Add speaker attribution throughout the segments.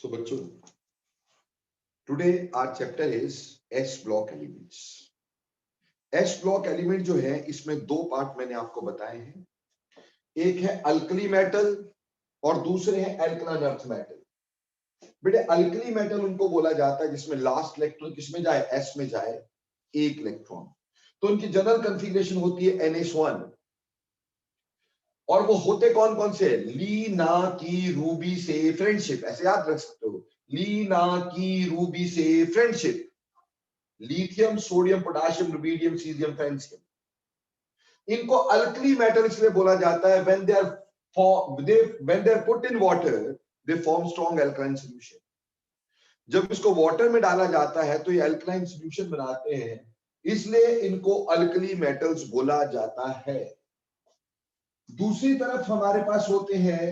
Speaker 1: So बच्चों, today our chapter is S block elements. S block element जो है इसमें दो पार्ट मैंने आपको बताए हैं, एक है अल्कली मेटल और दूसरे हैं एल्कलाइन अर्थ मेटल। बेटे अल्कली मेटल उनको बोला जाता है जिसमें लास्ट इलेक्ट्रॉन किसमें जाए, S में जाए, एक इलेक्ट्रॉन। तो उनकी जनरल कॉन्फ़िगरेशन होती है NH1 और वो होते कौन कौन से, ली ना की रूबी से फ्रेंडशिप, ऐसे याद रख सकते हो, ली ना की रूबी से friendship, lithium sodium potassium rubidium caesium friendship. इनको अल्कली मेटल इसलिए बोला जाता है when they are put in water they form strong alkaline solution। जब इसको वाटर में डाला जाता है तो ये अल्कलाइन सॉल्यूशन बनाते हैं, इसलिए इनको अल्कली मेटल्स बोला जाता है। दूसरी तरफ हमारे पास होते हैं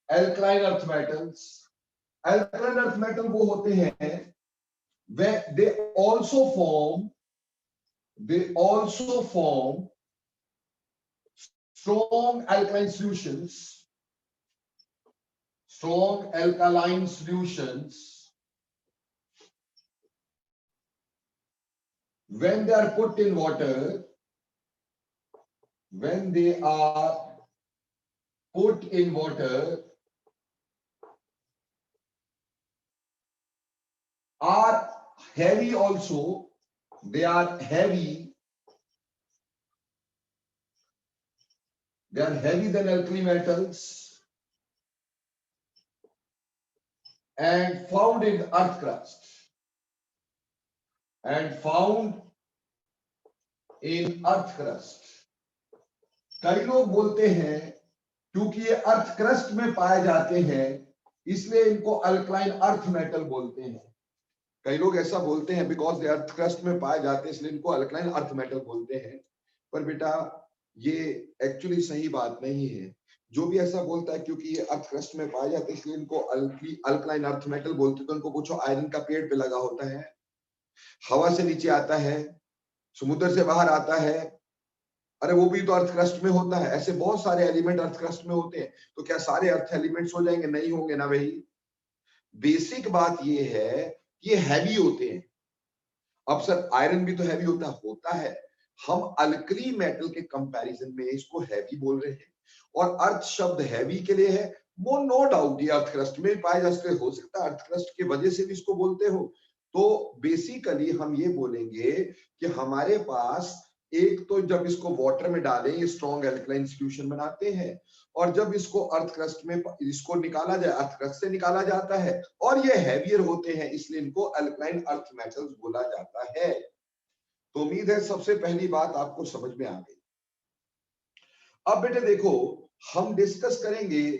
Speaker 1: alkaline earth metals. Alkaline earth metal वो होते हैं they also form strong alkaline solutions when they are put in water, when they are put in water are heavy also, they are heavy than alkali metals and found in earth crust कई लोग बोलते हैं क्योंकि ये earth crust में पाए जाते हैं इसलिए इनको अल्कलाइन अर्थ मेटल बोलते हैं। कई लोग ऐसा बोलते हैं बिकॉज ये अर्थ क्रस्ट में पाए जाते हैं इसलिए इनको अल्कलाइन अर्थ मेटल बोलते हैं, पर बेटा ये एक्चुअली सही बात नहीं है। जो भी ऐसा बोलता है क्योंकि ये अर्थ क्रस्ट में पाए जाते हैं इसलिए इनको अल्कलाइन अर्थ मेटल बोलते हैं, तो उनको पूछो आयरन का पेड़ पे लगा होता है, हवा से नीचे आता है, समुद्र से बाहर आता है, अरे वो भी तो अर्थ क्रस्ट में होता है। ऐसे बहुत सारे एलिमेंट अर्थ क्रस्ट में होते हैं, तो क्या सारे अर्थ एलिमेंट्स हो जाएंगे? नहीं होंगे ना भाई। बेसिक बात ये है कि ये हैवी होते हैं। अब सर आयरन भी तो हैवी होता है। हम अल्कली मेटल के कंपैरिजन में इसको हैवी बोल रहे हैं और अर्थ शब्द हैवी के लिए है, वो नो डाउट ये अर्थ क्रस्ट में पाए जा सकते, हो सकता है अर्थ क्रस्ट की वजह से भी इसको बोलते हो। तो बेसिकली हम ये बोलेंगे कि हमारे पास एक तो जब इसको वाटर में डालें ये स्ट्रॉन्ग एल्कलाइन सॉल्यूशन बनाते हैं, और जब इसको अर्थ क्रस्ट में इसको निकाला जाए, अर्थ क्रस्ट से निकाला जाता है और ये हैवियर होते हैं इसलिए इनको अल्कलाइन अर्थ मेटल्स बोला जाता है। तो उम्मीद है सबसे पहली बात आपको समझ में आ गई। अब बेटे देखो, हम डिस्कस करेंगे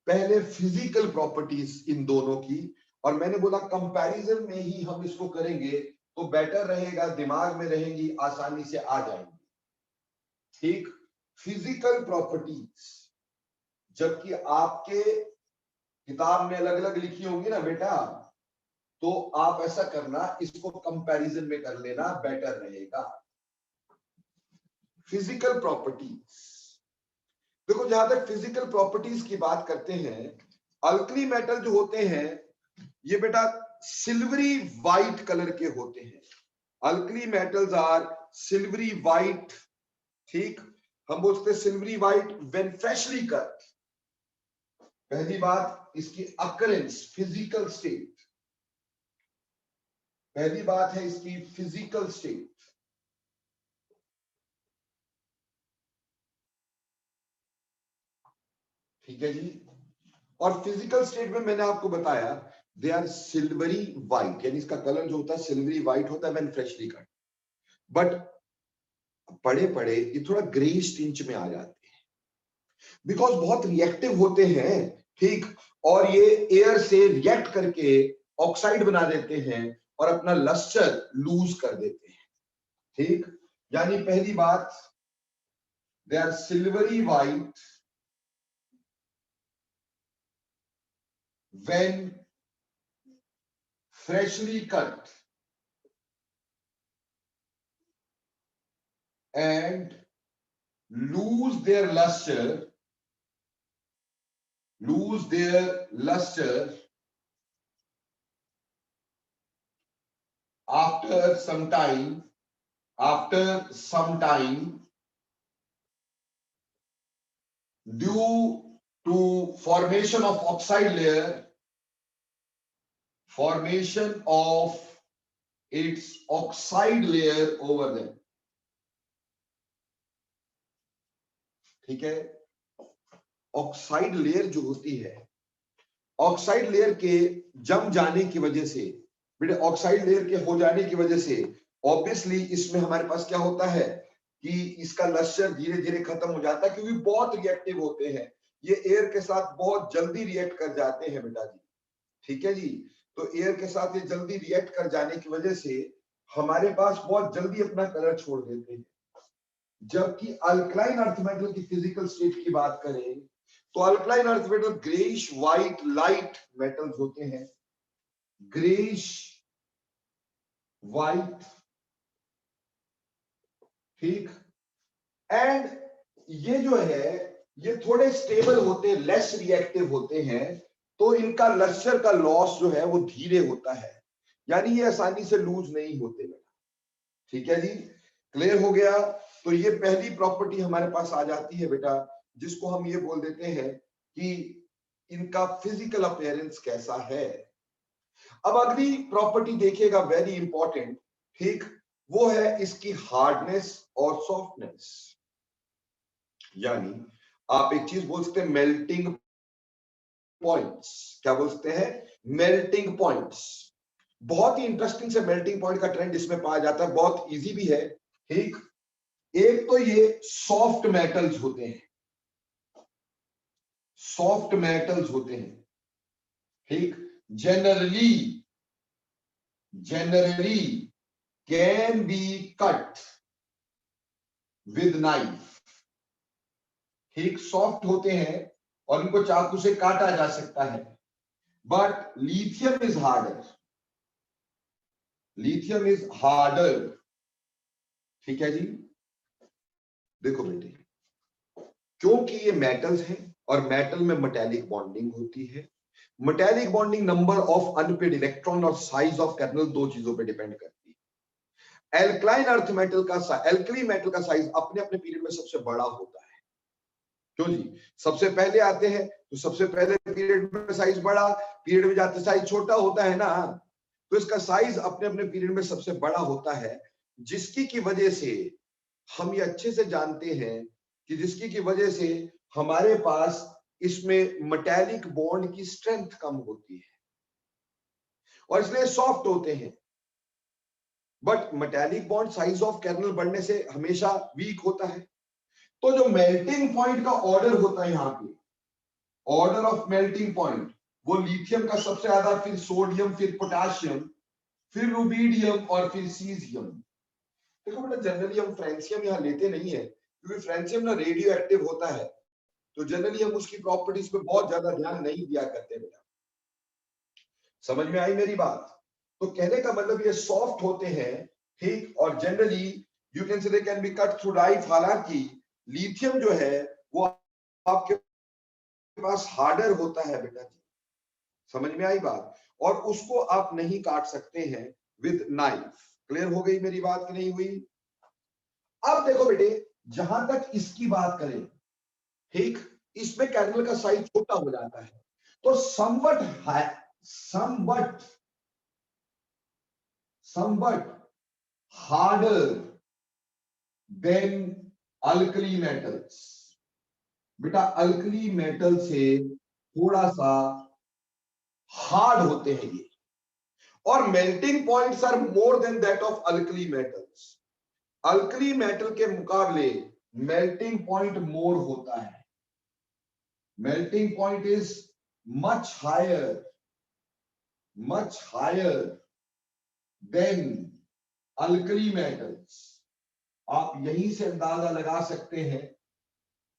Speaker 1: पहले फिजिकल प्रॉपर्टीज इन दोनों की, और मैंने बोला कंपैरिजन में ही हम इसको करेंगे तो बेटर रहेगा, दिमाग में रहेंगी, आसानी से आ जाएंगी। ठीक, फिजिकल प्रॉपर्टीज जबकि आपके किताब में अलग अलग लिखी होंगी ना बेटा, तो आप ऐसा करना, इसको कंपैरिजन में कर लेना, बेटर रहेगा। फिजिकल प्रॉपर्टीज देखो, जहां तक फिजिकल प्रॉपर्टीज की बात करते हैं, अल्कली मेटल जो होते हैं ये बेटा सिल्वरी व्हाइट कलर के होते हैं। Alkali metals are silvery white. ठीक, हम बोलते हैं silvery white when freshly cut. पहली बात इसकी अकरेंस, फिजिकल स्टेट, पहली बात है इसकी फिजिकल स्टेट। ठीक है जी, और फिजिकल स्टेट में मैंने आपको बताया दे आर सिल्वरी व्हाइट, यानी इसका कलर जो होता है सिल्वरी व्हाइट होता है व्हेन फ्रेशली कट, बट पड़े पड़े ये थोड़ा ग्रेइश टिंच में आ जाते हैं बिकॉज बहुत रिएक्टिव होते हैं। ठीक, और ये एयर से रिएक्ट करके ऑक्साइड बना देते हैं और अपना लस्टर लूज कर देते हैं। ठीक, यानी पहली बात they are silvery white when freshly cut and lose their luster after some time, due to formation of oxide layer, formation of its oxide layer over them. ठीक है, ऑक्साइड लेयर जो होती है, ऑक्साइड लेयर के जम जाने की वजह से, बेटे ऑक्साइड लेयर के हो जाने की वजह से ऑब्वियसली इसमें हमारे पास क्या होता है कि इसका लश्कर धीरे धीरे खत्म हो जाता है, क्योंकि बहुत रिएक्टिव होते हैं ये, एयर के साथ बहुत जल्दी रिएक्ट कर जाते हैं बेटा जी। ठीक है जी, तो एयर के साथ ये जल्दी रिएक्ट कर जाने की वजह से हमारे पास बहुत जल्दी अपना कलर छोड़ देते हैं। जबकि अल्कलाइन अर्थ मेटल की फिजिकल स्टेट की बात करें तो alkaline earth metal greyish white light metals होते हैं, ग्रेइश व्हाइट, ठीक। एंड ये जो है ये थोड़े स्टेबल होते हैं, लेस रिएक्टिव होते हैं, तो इनका लश्कर का लॉस जो है वो धीरे होता है, यानी ये आसानी से लूज नहीं होते बेटा। ठीक है जी, क्लियर हो गया। तो ये पहली प्रॉपर्टी हमारे पास आ जाती है बेटा, जिसको हम ये बोल देते हैं कि इनका फिजिकल अपीयरेंस कैसा है। अब अगली प्रॉपर्टी देखिएगा, वेरी इंपॉर्टेंट, ठीक, वो है इसकी हार्डनेस और सॉफ्टनेस। यानी आप एक चीज बोल सकते हैं मेल्टिंग पॉइंट्स। क्या बोल सकते हैं? Melting points. बहुत ही इंटरेस्टिंग से मेल्टिंग पॉइंट का ट्रेंड इसमें पाया जाता है, बहुत इजी भी है, ठीक। एक तो ये सॉफ्ट मेटल्स होते हैं, सॉफ्ट मेटल्स होते हैं, ठीक। Generally can be cut with knife, ठीक। सॉफ्ट होते हैं और इनको चाकू से काटा जा सकता है। But lithium is harder, lithium is harder, ठीक है जी। देखो बेटे, क्योंकि ये मेटल्स हैं और मेटल में मेटेलिक बॉन्डिंग होती है, metallic bonding number of unpaired electron और साइज ऑफ कर्नल दो चीजों पे डिपेंड करती है। एल्कलाइन अर्थ मेटल का एल्कली मेटल का साइज अपने अपने पीरियड में सबसे बड़ा होता है। क्यों जी? सबसे पहले आते हैं तो सबसे पहले पीरियड में साइज बड़ा, पीरियड में जाते साइज छोटा होता है ना, तो इसका साइज अपने अपने पीरियड में सबसे बड़ा होता है, जिसकी की वजह से हम ये अच्छे से जानते हैं कि जिसकी की वजह से हमारे पास इसमें मेटेलिक बॉन्ड की स्ट्रेंथ कम होती है और इसलिए सॉफ्ट होते हैं। But metallic bond size of kernel बढ़ने से हमेशा वीक होता है। तो जो मेल्टिंग पॉइंट का ऑर्डर होता है यहाँ पे, ऑर्डर ऑफ मेल्टिंग पॉइंट, वो लिथियम का सबसे ज्यादा, फिर सोडियम, फिर पोटेशियम, फिर रुबीडियम और फिर सीजियम। देखो बेटा, जनरली हम फ्रेंसियम यहाँ लेते नहीं है क्योंकि फ्रेंसियम ना रेडियो एक्टिव होता है, तो जनरली हम उसकी प्रॉपर्टीज पे बहुत ज्यादा ध्यान नहीं दिया करते बेटा। समझ में आई मेरी बात? तो कहने का मतलब ये सॉफ्ट होते हैं, ठीक, और जनरली यू कैन से दे can B cut through knife. हालांकि लिथियम जो है वो आपके पास हार्डर होता है बेटा जी, समझ में आई बात, और उसको आप नहीं काट सकते हैं विद नाइफ। क्लियर हो गई मेरी बात कि नहीं हुई? अब देखो बेटे, जहां तक इसकी बात करें, ठीक, इसमें कर्नल का साइज छोटा हो जाता है, तो somewhat harder than alkali metals। बेटा अल्कली मेटल से थोड़ा सा हार्ड होते हैं ये, और melting points are more than that of alkali metals. Alkali metal के मुकाबले मेल्टिंग पॉइंट मोर होता है, melting point is much higher than alkali metals. आप यहीं से अंदाजा लगा सकते हैं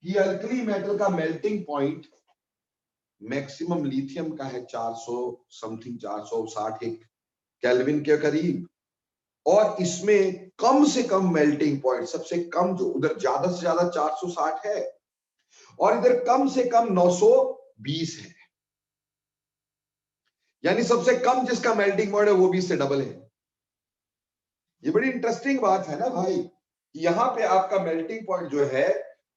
Speaker 1: कि अल्कली मेटल का मेल्टिंग पॉइंट मैक्सिमम लिथियम का है 400 समथिंग, 461 केल्विन के करीब, और इसमें कम से कम मेल्टिंग पॉइंट, सबसे कम जो उधर ज्यादा से ज्यादा 460 है और इधर कम से कम 920 है, यानी सबसे कम जिसका मेल्टिंग पॉइंट है वो भी इससे डबल है। ये बड़ी इंटरेस्टिंग बात है ना भाई, यहाँ पे आपका मेल्टिंग पॉइंट जो है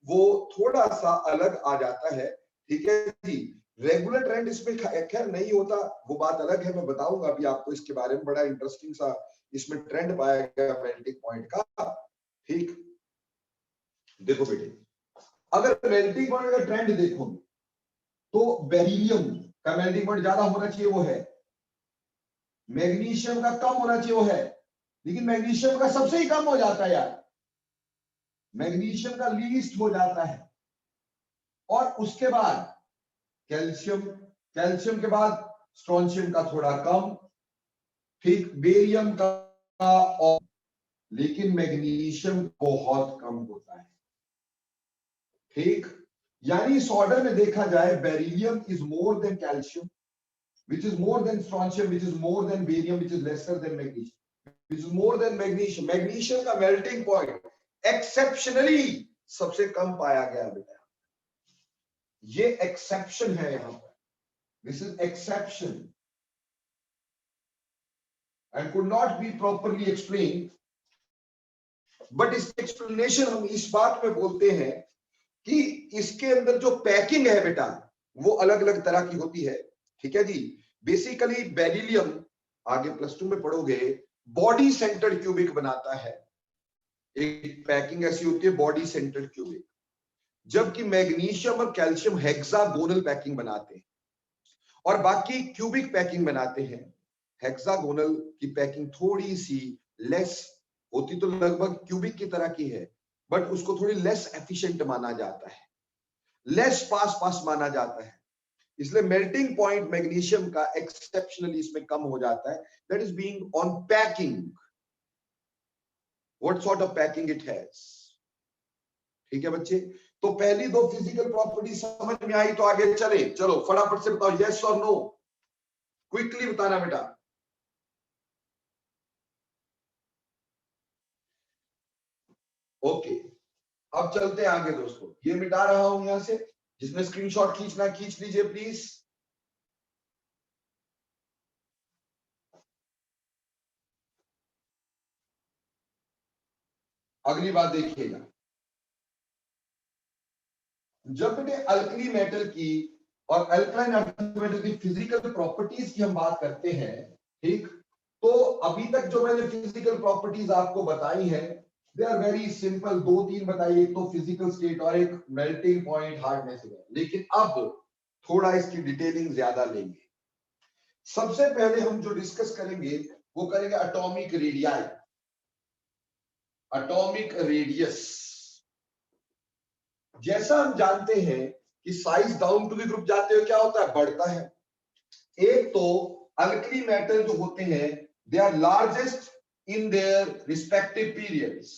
Speaker 1: वो थोड़ा सा अलग आ जाता है। ठीक है जी, रेगुलर ट्रेंड इसमें खैर नहीं होता, वो बात अलग है, मैं बताऊंगा अभी आपको इसके बारे में। बड़ा इंटरेस्टिंग सा इसमें ट्रेंड पाया गया मेल्टिंग पॉइंट का। ठीक, देखो बेटे, अगर मेल्टिंग पॉइंट का ट्रेंड देखो तो बेरिलियम का मेल्टिंग पॉइंट ज्यादा होना चाहिए, वो है। मैग्नीशियम का कम होना चाहिए, वो है। लेकिन मैग्नीशियम का सबसे ही कम हो जाता है यार, मैग्नीशियम का लीस्ट हो जाता है। और उसके बाद कैल्शियम, कैल्शियम के बाद स्ट्रोंशियम का थोड़ा कम, ठीक, बेरियम का और, लेकिन मैग्नीशियम बहुत कम होता है। ठीक, यानी इस ऑर्डर में देखा जाए, beryllium is more then calcium, which is more than strontium, which is more than barium, which is lesser than magnesium, which is more than magnesium. Magnesium का melting point exceptionally सबसे कम पाया गया बेटा, ये exception है यहाँ पर, this is exception and could not be properly explained. but इसकी explanation हम इस बात में बोलते हैं कि इसके अंदर जो पैकिंग है बेटा वो अलग अलग तरह की होती है। ठीक है जी, बेसिकली बेरिलियम, आगे +2 में पढ़ोगे, बॉडी सेंटर्ड क्यूबिक बनाता है। एक पैकिंग ऐसी होती है बॉडी सेंटर्ड क्यूबिक, जबकि मैग्नीशियम और कैल्शियम हेक्सागोनल पैकिंग बनाते हैं और बाकी क्यूबिक पैकिंग बनाते हैं। हेक्सागोनल की पैकिंग थोड़ी सी लेस होती, तो लगभग क्यूबिक की तरह की है, बट उसको थोड़ी लेस एफिशिएंट माना जाता है, लेस पास माना जाता है। इसलिए मेल्टिंग पॉइंट मैग्नीशियम का एक्सेप्शनली इसमें कम हो जाता है। That is being on packing, what sort of packing it has. ठीक है बच्चे, तो पहली दो फिजिकल प्रॉपर्टी समझ में आई, तो आगे चले। चलो फटाफट से बताओ, यस और नो, क्विकली बताना बेटा। ओके, अब चलते हैं आगे दोस्तों। ये मिटा रहा हूं यहां से, जिसमें स्क्रीनशॉट खींचना खींच लीजिए प्लीज। अगली बात देखिएगा, जब बेटे अल्कली मेटल की और अल्कलाइन अर्थ मेटल की फिजिकल प्रॉपर्टीज की हम बात करते हैं, ठीक, तो अभी तक जो मैंने फिजिकल प्रॉपर्टीज आपको बताई है, दे आर वेरी सिंपल। 2-3 बताइए, एक तो फिजिकल स्टेट और एक मेल्टिंग पॉइंट हार्डनेस है। लेकिन अब थोड़ा इसकी डिटेलिंग ज्यादा लेंगे। सबसे पहले हम जो डिस्कस करेंगे वो करेंगे एटॉमिक रेडियाई, एटॉमिक रेडियस। जैसा हम जानते हैं कि size down to the group जाते हुए क्या होता है, बढ़ता है। एक तो अल्कली मेटल जो होते हैं, they are largest in their respective periods,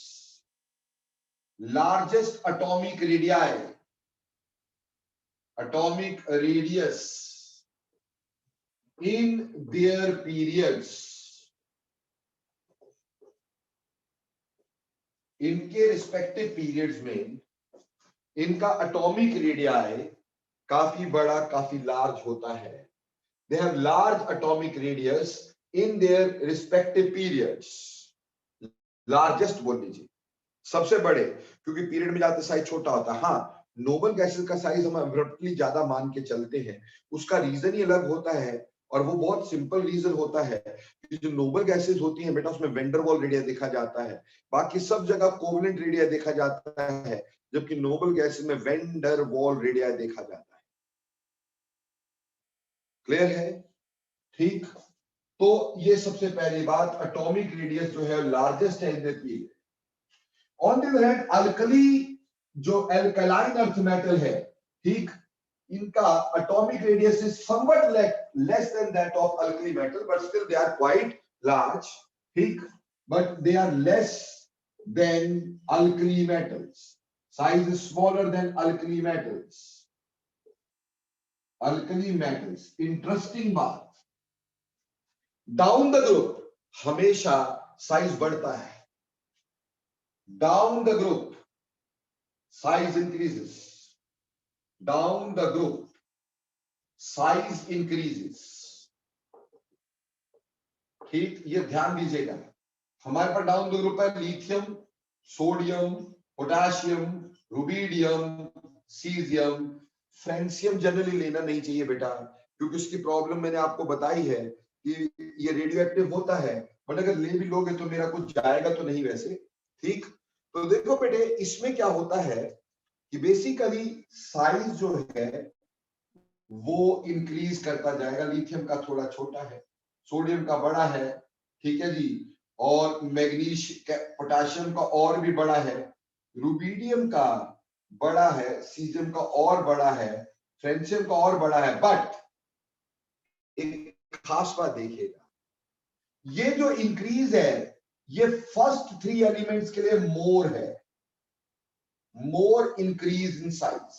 Speaker 1: largest atomic radii, atomic radius in their periods, इनके रिस्पेक्टिव पीरियड्स में इनका एटॉमिक रेडियाई काफी बड़ा, काफी लार्ज होता है। They have large atomic radius in their respective periods. Largest बोल लीजिए, सबसे बड़े, क्योंकि पीरियड में जाते साइज छोटा होता है। हाँ, नोबल गैसेस का साइज हम एब्रप्टली ज्यादा मान के चलते हैं, उसका रीजन ही अलग होता है, और वो बहुत सिंपल रीजन होता है कि जो नोबल गैसेस होती हैं बेटा, उसमें वेंडर वॉल रेडिया देखा जाता है, बाकी सब जगह कोवलेंट रेडिया देखा जाता है, जबकि नोबल गैसेस में वेंडर वॉल रेडिया देखा जाता है। क्लियर है? ठीक, तो ये सबसे पहली बात, एटॉमिक रेडियस जो है लार्जेस्ट है in the period. On the other hand alkali, जो अल्कलाइन अर्थ मेटल है, ठीक, इनका atomic radius is somewhat less than that of alkali metal, but still they are quite large, ठीक, but they are less than alkali metals, size is smaller than alkali metals. Alkali metals, interesting बात, down the group हमेशा size बढ़ता है, down the group size increases, down the group size increases. ठीक, ये ध्यान दीजिएगा, हमारे पास डाउन दो ग्रुप है, lithium, sodium, potassium, rubidium, caesium. Francium generally लेना नहीं चाहिए बेटा, क्योंकि उसकी प्रॉब्लम मैंने आपको बताई है कि ये रेडियो एक्टिव होता है, बट अगर ले भी लोगे तो मेरा कुछ जाएगा तो नहीं वैसे। ठीक, तो देखो बेटे इसमें क्या होता है कि बेसिकली साइज जो है वो इंक्रीज करता जाएगा। लिथियम का थोड़ा छोटा है, सोडियम का बड़ा है, ठीक है जी, और मैग्नीश पोटाशियम का और भी बड़ा है, रुबीडियम का बड़ा है, सीजियम का और बड़ा है, फ्रेंसियम का और बड़ा है। बट एक खास बात देखिएगा, ये जो इंक्रीज है ये फर्स्ट 3 एलिमेंट्स के लिए मोर है, मोर इंक्रीज इन साइज,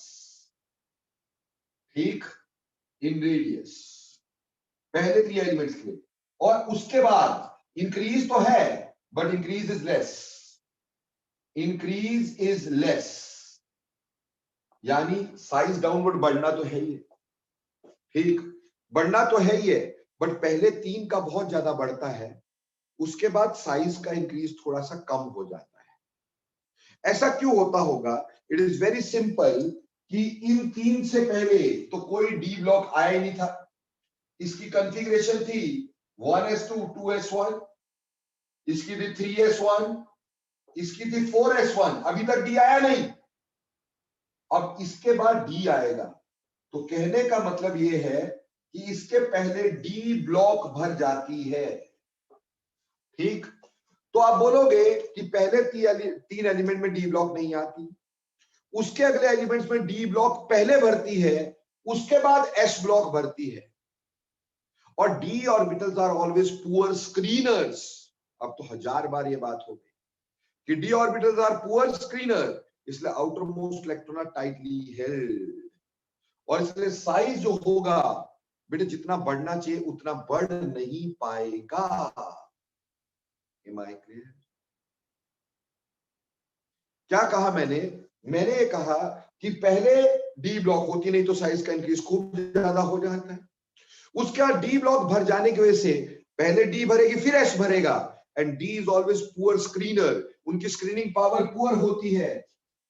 Speaker 1: ठीक, इन रेडियस, पहले 3 एलिमेंट्स के लिए। और उसके बाद इंक्रीज तो है but increase is less, increase is less, यानी साइज डाउनवर्ड बढ़ना तो है ही, ठीक, बढ़ना तो है ही है, बट पहले 3 का बहुत ज्यादा बढ़ता है, उसके बाद साइज का इंक्रीज थोड़ा सा कम हो जाता है। ऐसा क्यों होता होगा? इट इज वेरी सिंपल कि इन 3 से पहले तो कोई डी ब्लॉक आया ही नहीं था। इसकी कॉन्फ़िगरेशन थी 1s2 2s1, इसकी थी 3s1, इसकी थी 4s1, अभी तक डी आया नहीं। अब इसके बाद डी आएगा, तो कहने का मतलब यह है कि इसके पहले डी ब्लॉक भर जाती है, ठीक। तो आप बोलोगे कि पहले 3 एलिमेंट में डी ब्लॉक नहीं आती, उसके अगले एलिमेंट्स में डी ब्लॉक पहले भरती है, उसके बाद एस ब्लॉक भरती है। और D orbitals are always poor screeners. अब तो 1000 बार ये बात हो गई कि D orbitals are poor screener, इसलिए outermost electron are tightly held, और इसलिए साइज जो होगा बेटे जितना बढ़ना चाहिए उतना बढ़ नहीं पाएगा। Am I clear? क्या कहा मैंने? मैंने ये कहा कि पहले डी ब्लॉक होती नहीं तो साइज का इंक्रीज खूब ज्यादा हो जाता है, उसके बाद डी ब्लॉक भर जाने की वजह से पहले डी भरेगी फिर एस भरेगा, and D is always poor screener, उनकी स्क्रीनिंग पावर पुअर होती है।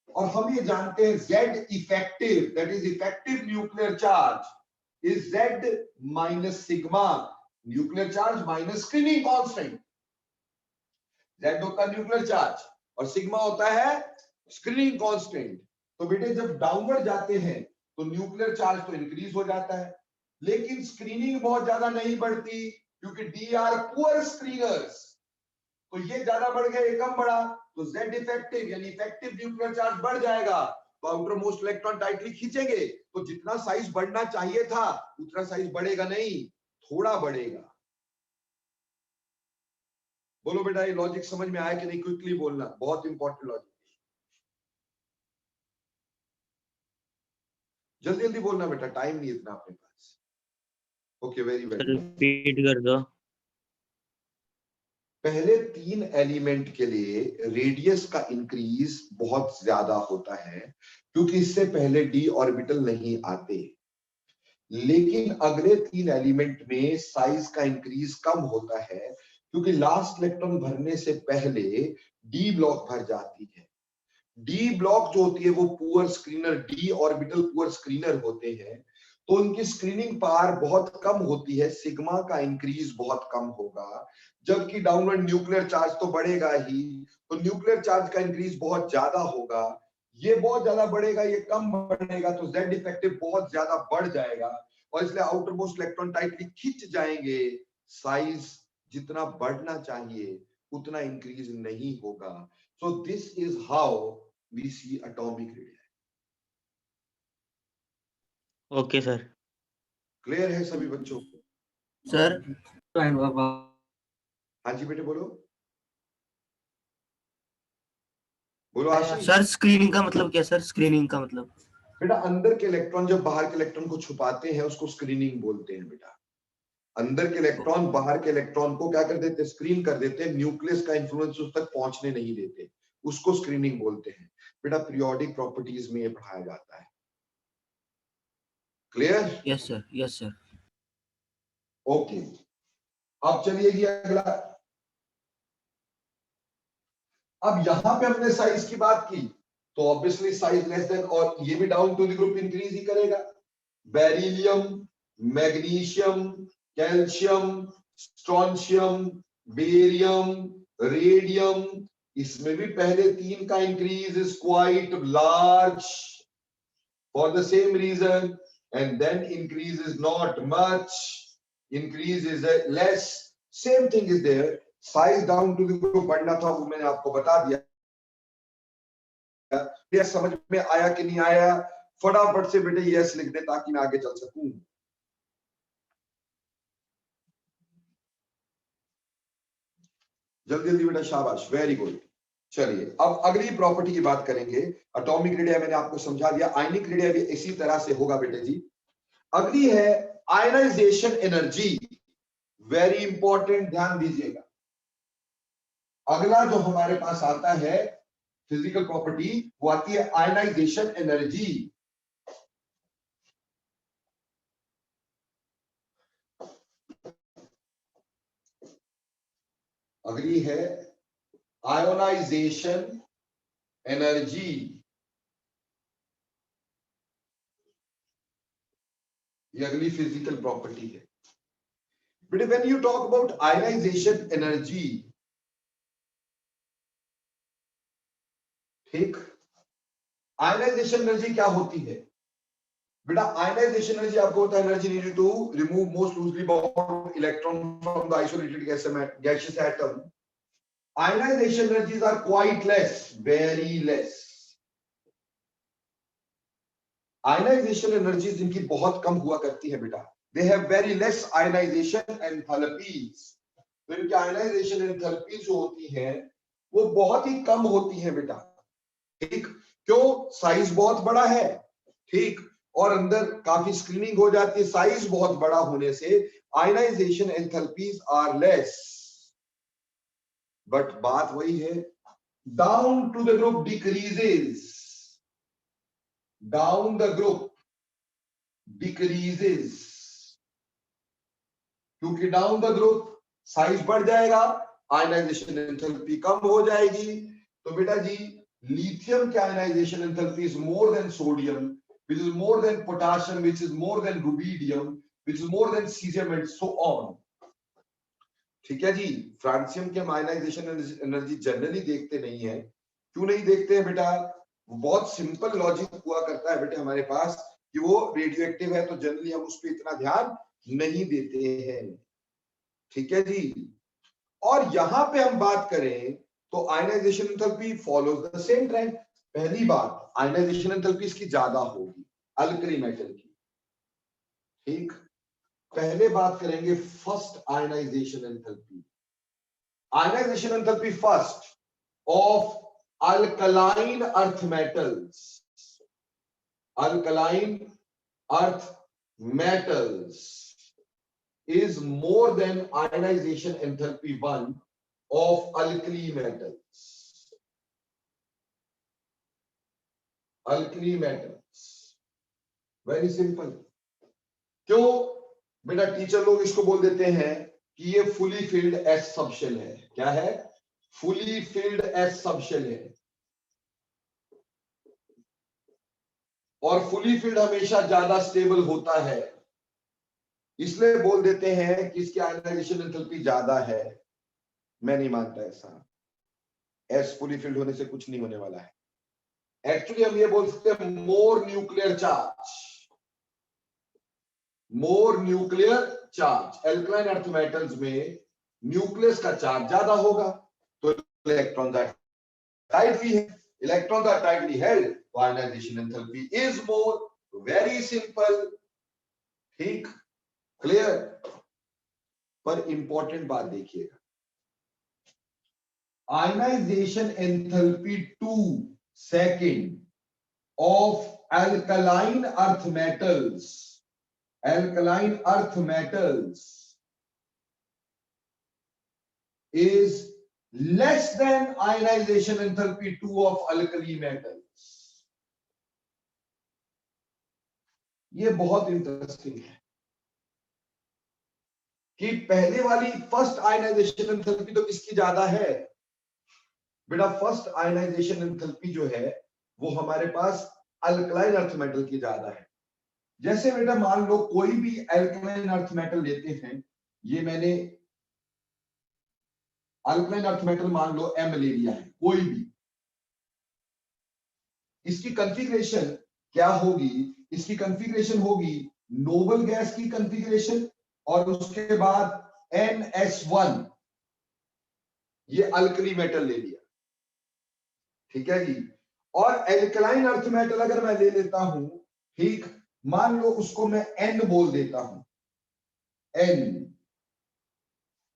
Speaker 1: और हम ये जानते हैं Z effective, that is effective nuclear charge is Z minus sigma, nuclear charge minus screening constant. Z होता है न्यूक्लियर चार्ज और सिग्मा होता है स्क्रीनिंग कांस्टेंट। तो बेटे जब डाउनवर्ड जाते हैं तो न्यूक्लियर चार्ज तो इंक्रीज हो जाता है, लेकिन स्क्रीनिंग बहुत ज्यादा नहीं बढ़ती, क्योंकि डी आर पुअर स्क्रीनर्स। तो ये ज्यादा बढ़ गया, ये कम बढ़ा, तो Z इफेक्टिव यानी इफेक्टिव न्यूक्लियर चार्ज बढ़ जाएगा, तो आउटर मोस्ट इलेक्ट्रॉन टाइटली खींचेंगे, तो जितना साइज बढ़ना चाहिए था उतना साइज बढ़ेगा नहीं, थोड़ा बढ़ेगा। बोलो बेटा ये लॉजिक समझ में आया कि नहीं? क्विकली बोलना, बहुत इंपॉर्टेंट लॉजिक, जल्दी जल्दी बोलना बेटा, टाइम नहीं इतना अपने पास। Okay, very very.
Speaker 2: रिपीट कर दो।
Speaker 1: पहले 3 एलिमेंट के लिए रेडियस का इंक्रीज बहुत ज्यादा होता है, क्योंकि इससे पहले डी ऑर्बिटल नहीं आते, लेकिन अगले 3 एलिमेंट में साइज का इंक्रीज कम होता है, क्योंकि लास्ट इलेक्ट्रॉन भरने से पहले डी ब्लॉक भर जाती है। डी ब्लॉक जो होती है वो poor screener, D orbital poor screener होते हैं, तो उनकी स्क्रीनिंग पावर बहुत कम होती है, सिग्मा का इंक्रीज बहुत कम होगा। जबकि डाउनवर्ड न्यूक्लियर चार्ज तो बढ़ेगा ही, तो न्यूक्लियर चार्ज का इंक्रीज बहुत ज्यादा होगा, ये बहुत ज्यादा बढ़ेगा, ये कम बढ़ेगा, तो Z इफेक्टिव बहुत ज्यादा बढ़ जाएगा, और इसलिए आउटर मोस्ट इलेक्ट्रॉन टाइटली खिंच जाएंगे, साइज जितना बढ़ना चाहिए उतना इंक्रीज नहीं होगा। So this is how we see atomic radii.
Speaker 2: Okay sir.
Speaker 1: Clear है सभी बच्चों को?
Speaker 3: सर
Speaker 1: हाँ जी बेटे बोलो, बोलो आशीष।
Speaker 3: सर स्क्रीनिंग का मतलब क्या सर? स्क्रीनिंग का मतलब
Speaker 1: बेटा अंदर के इलेक्ट्रॉन जब बाहर के इलेक्ट्रॉन को छुपाते हैं उसको स्क्रीनिंग बोलते हैं बेटा। अंदर के इलेक्ट्रॉन बाहर के इलेक्ट्रॉन को क्या कर देते हैं? स्क्रीन कर देते हैं, न्यूक्लियस का इंफ्लुएंस उस तक पहुंचने नहीं देते, उसको स्क्रीनिंग बोलते हैं बेटा। पीरियोडिक प्रॉपर्टीज में ये पढ़ाया जाता है। Clear?
Speaker 3: Yes sir, yes sir.
Speaker 1: Okay, अब चलिए अगला। अब यहां पे हमने साइज की बात की, तो ऑब्वियसली साइज लेस देन, और ये भी down to the group increase ही करेगा। Beryllium, magnesium, calcium, strontium, barium, radium, इसमें भी पहले 3 का increase is quite large for the same reason, and then increase is not much, increase is less, same thing is there. Size down to the group बढ़ना था, वो मैंने आपको बता दिया। ये समझ में आया कि नहीं आया? फटाफट से बेटे यस लिख दे ताकि मैं आगे चल सकूं। जल्दी जल्दी बेटा, शाबाश, वेरी गुड। चलिए अब अगली प्रॉपर्टी की बात करेंगे। एटॉमिक रेडिया मैंने आपको समझा दिया, आयनिक रेडिया भी इसी तरह से होगा बेटे जी। अगली है आयनाइजेशन एनर्जी, वेरी इंपॉर्टेंट, ध्यान दीजिएगा। अगला जो हमारे पास आता है फिजिकल प्रॉपर्टी, वो आती है आयनाइजेशन एनर्जी। अगली है आयोनाइजेशन एनर्जी। ये अगली फिजिकल प्रॉपर्टी है बेटे। When you talk about ionization energy, ठीक, आयनाइजेशन एनर्जी क्या होती है बेटा? आयनाइजेशन एनर्जी आपको होता है energy needed to remove most loosely bound electron from the isolated gaseous atom. Ionization energies are quite less, very less. Ionization energies इनकी बहुत कम हुआ करती है बेटा। They have very less ionization enthalpies. तो इनकी आयनाइजेशन एंथैल्पीज जो होती है वो बहुत ही कम होती है बेटा, ठीक। क्यों? साइज बहुत बड़ा है, ठीक, और अंदर काफी स्क्रीनिंग हो जाती है। साइज बहुत बड़ा होने से ionization enthalpies are less. But बात वही है, down to the group decreases, down the group decreases, क्योंकि डाउन द ग्रुप साइज बढ़ जाएगा, आयनाइजेशन एंथैल्पी कम हो जाएगी। तो बेटा जी, लिथियम की ionization enthalpy is more than sodium, which is more than potassium, which is more than rubidium, which is more than cesium and so on. ठीक है जी। फ्रांसियम के आयनाइजेशन एनर्जी जनरली देखते नहीं है। क्यों नहीं देखते हैं बेटा? बहुत सिंपल लॉजिक हुआ करता है बेटे हमारे पास कि वो रेडियो एक्टिव है, तो जनरली हम उस पर इतना ध्यान नहीं देते हैं, ठीक है जी। और यहां पे हम बात करें तो ionization enthalpy follows the same trend. पहली बात, आयनाइजेशन एंथैल्पी इसकी ज्यादा होगी अल्कली मेटल की, ठीक। पहले बात करेंगे first ionization enthalpy. Ionization enthalpy first of alkaline earth metals, alkaline earth metals is more than ionization enthalpy 1 of alkali metals. Alkali metals, very simple. क्यों बेटा? टीचर लोग इसको बोल देते हैं कि ये फुली फिल्ड एस सबशेल है। क्या है? फुली फिल्ड एस सबशेल है। और फुली फिल्ड हमेशा ज्यादा स्टेबल होता है, इसलिए बोल देते हैं कि इसकी आयनाइजेशन एंथैल्पी ज्यादा है। मैं नहीं मानता ऐसा। एस फुली फिल्ड होने से कुछ नहीं होने वाला है। एक्चुअली हम ये बोल सकते हैं more nuclear charge, more nuclear charge. Alkaline earth metals में न्यूक्लियस का चार्ज ज्यादा होगा, तो इलेक्ट्रॉन टाइटली है, इलेक्ट्रॉन आर टाइटली हेल्ड, तो ionization enthalpy is more. Very simple, ठीक, क्लियर। पर इंपॉर्टेंट बात देखिएगा, ionization enthalpy 2 second of alkaline earth metals, alkaline earth metals is less than ionization enthalpy 2 of alkali metals. ये बहुत interesting है कि पहले वाली फर्स्ट आयनाइजेशन एंथैल्पी तो किसकी ज्यादा है बेटा फर्स्ट आयनाइजेशन एंथैल्पी जो है वो हमारे पास अल्कलाइन अर्थ मेटल की ज्यादा है। जैसे बेटा मान लो कोई भी अल्कलाइन अर्थ मेटल लेते हैं, ये मैंने अल्कलाइन अर्थ मेटल मान लो एम ले लिया है, कोई भी, इसकी कॉन्फ़िगरेशन क्या होगी? इसकी कॉन्फ़िगरेशन होगी नोबल गैस की कॉन्फ़िगरेशन और उसके बाद NS1, ये अल्कली मेटल ले लिया, ठीक है जी। और एल्कलाइन अर्थ मेटल अगर मैं ले लेता हूं, ठीक, मान लो उसको मैं N बोल देता हूं,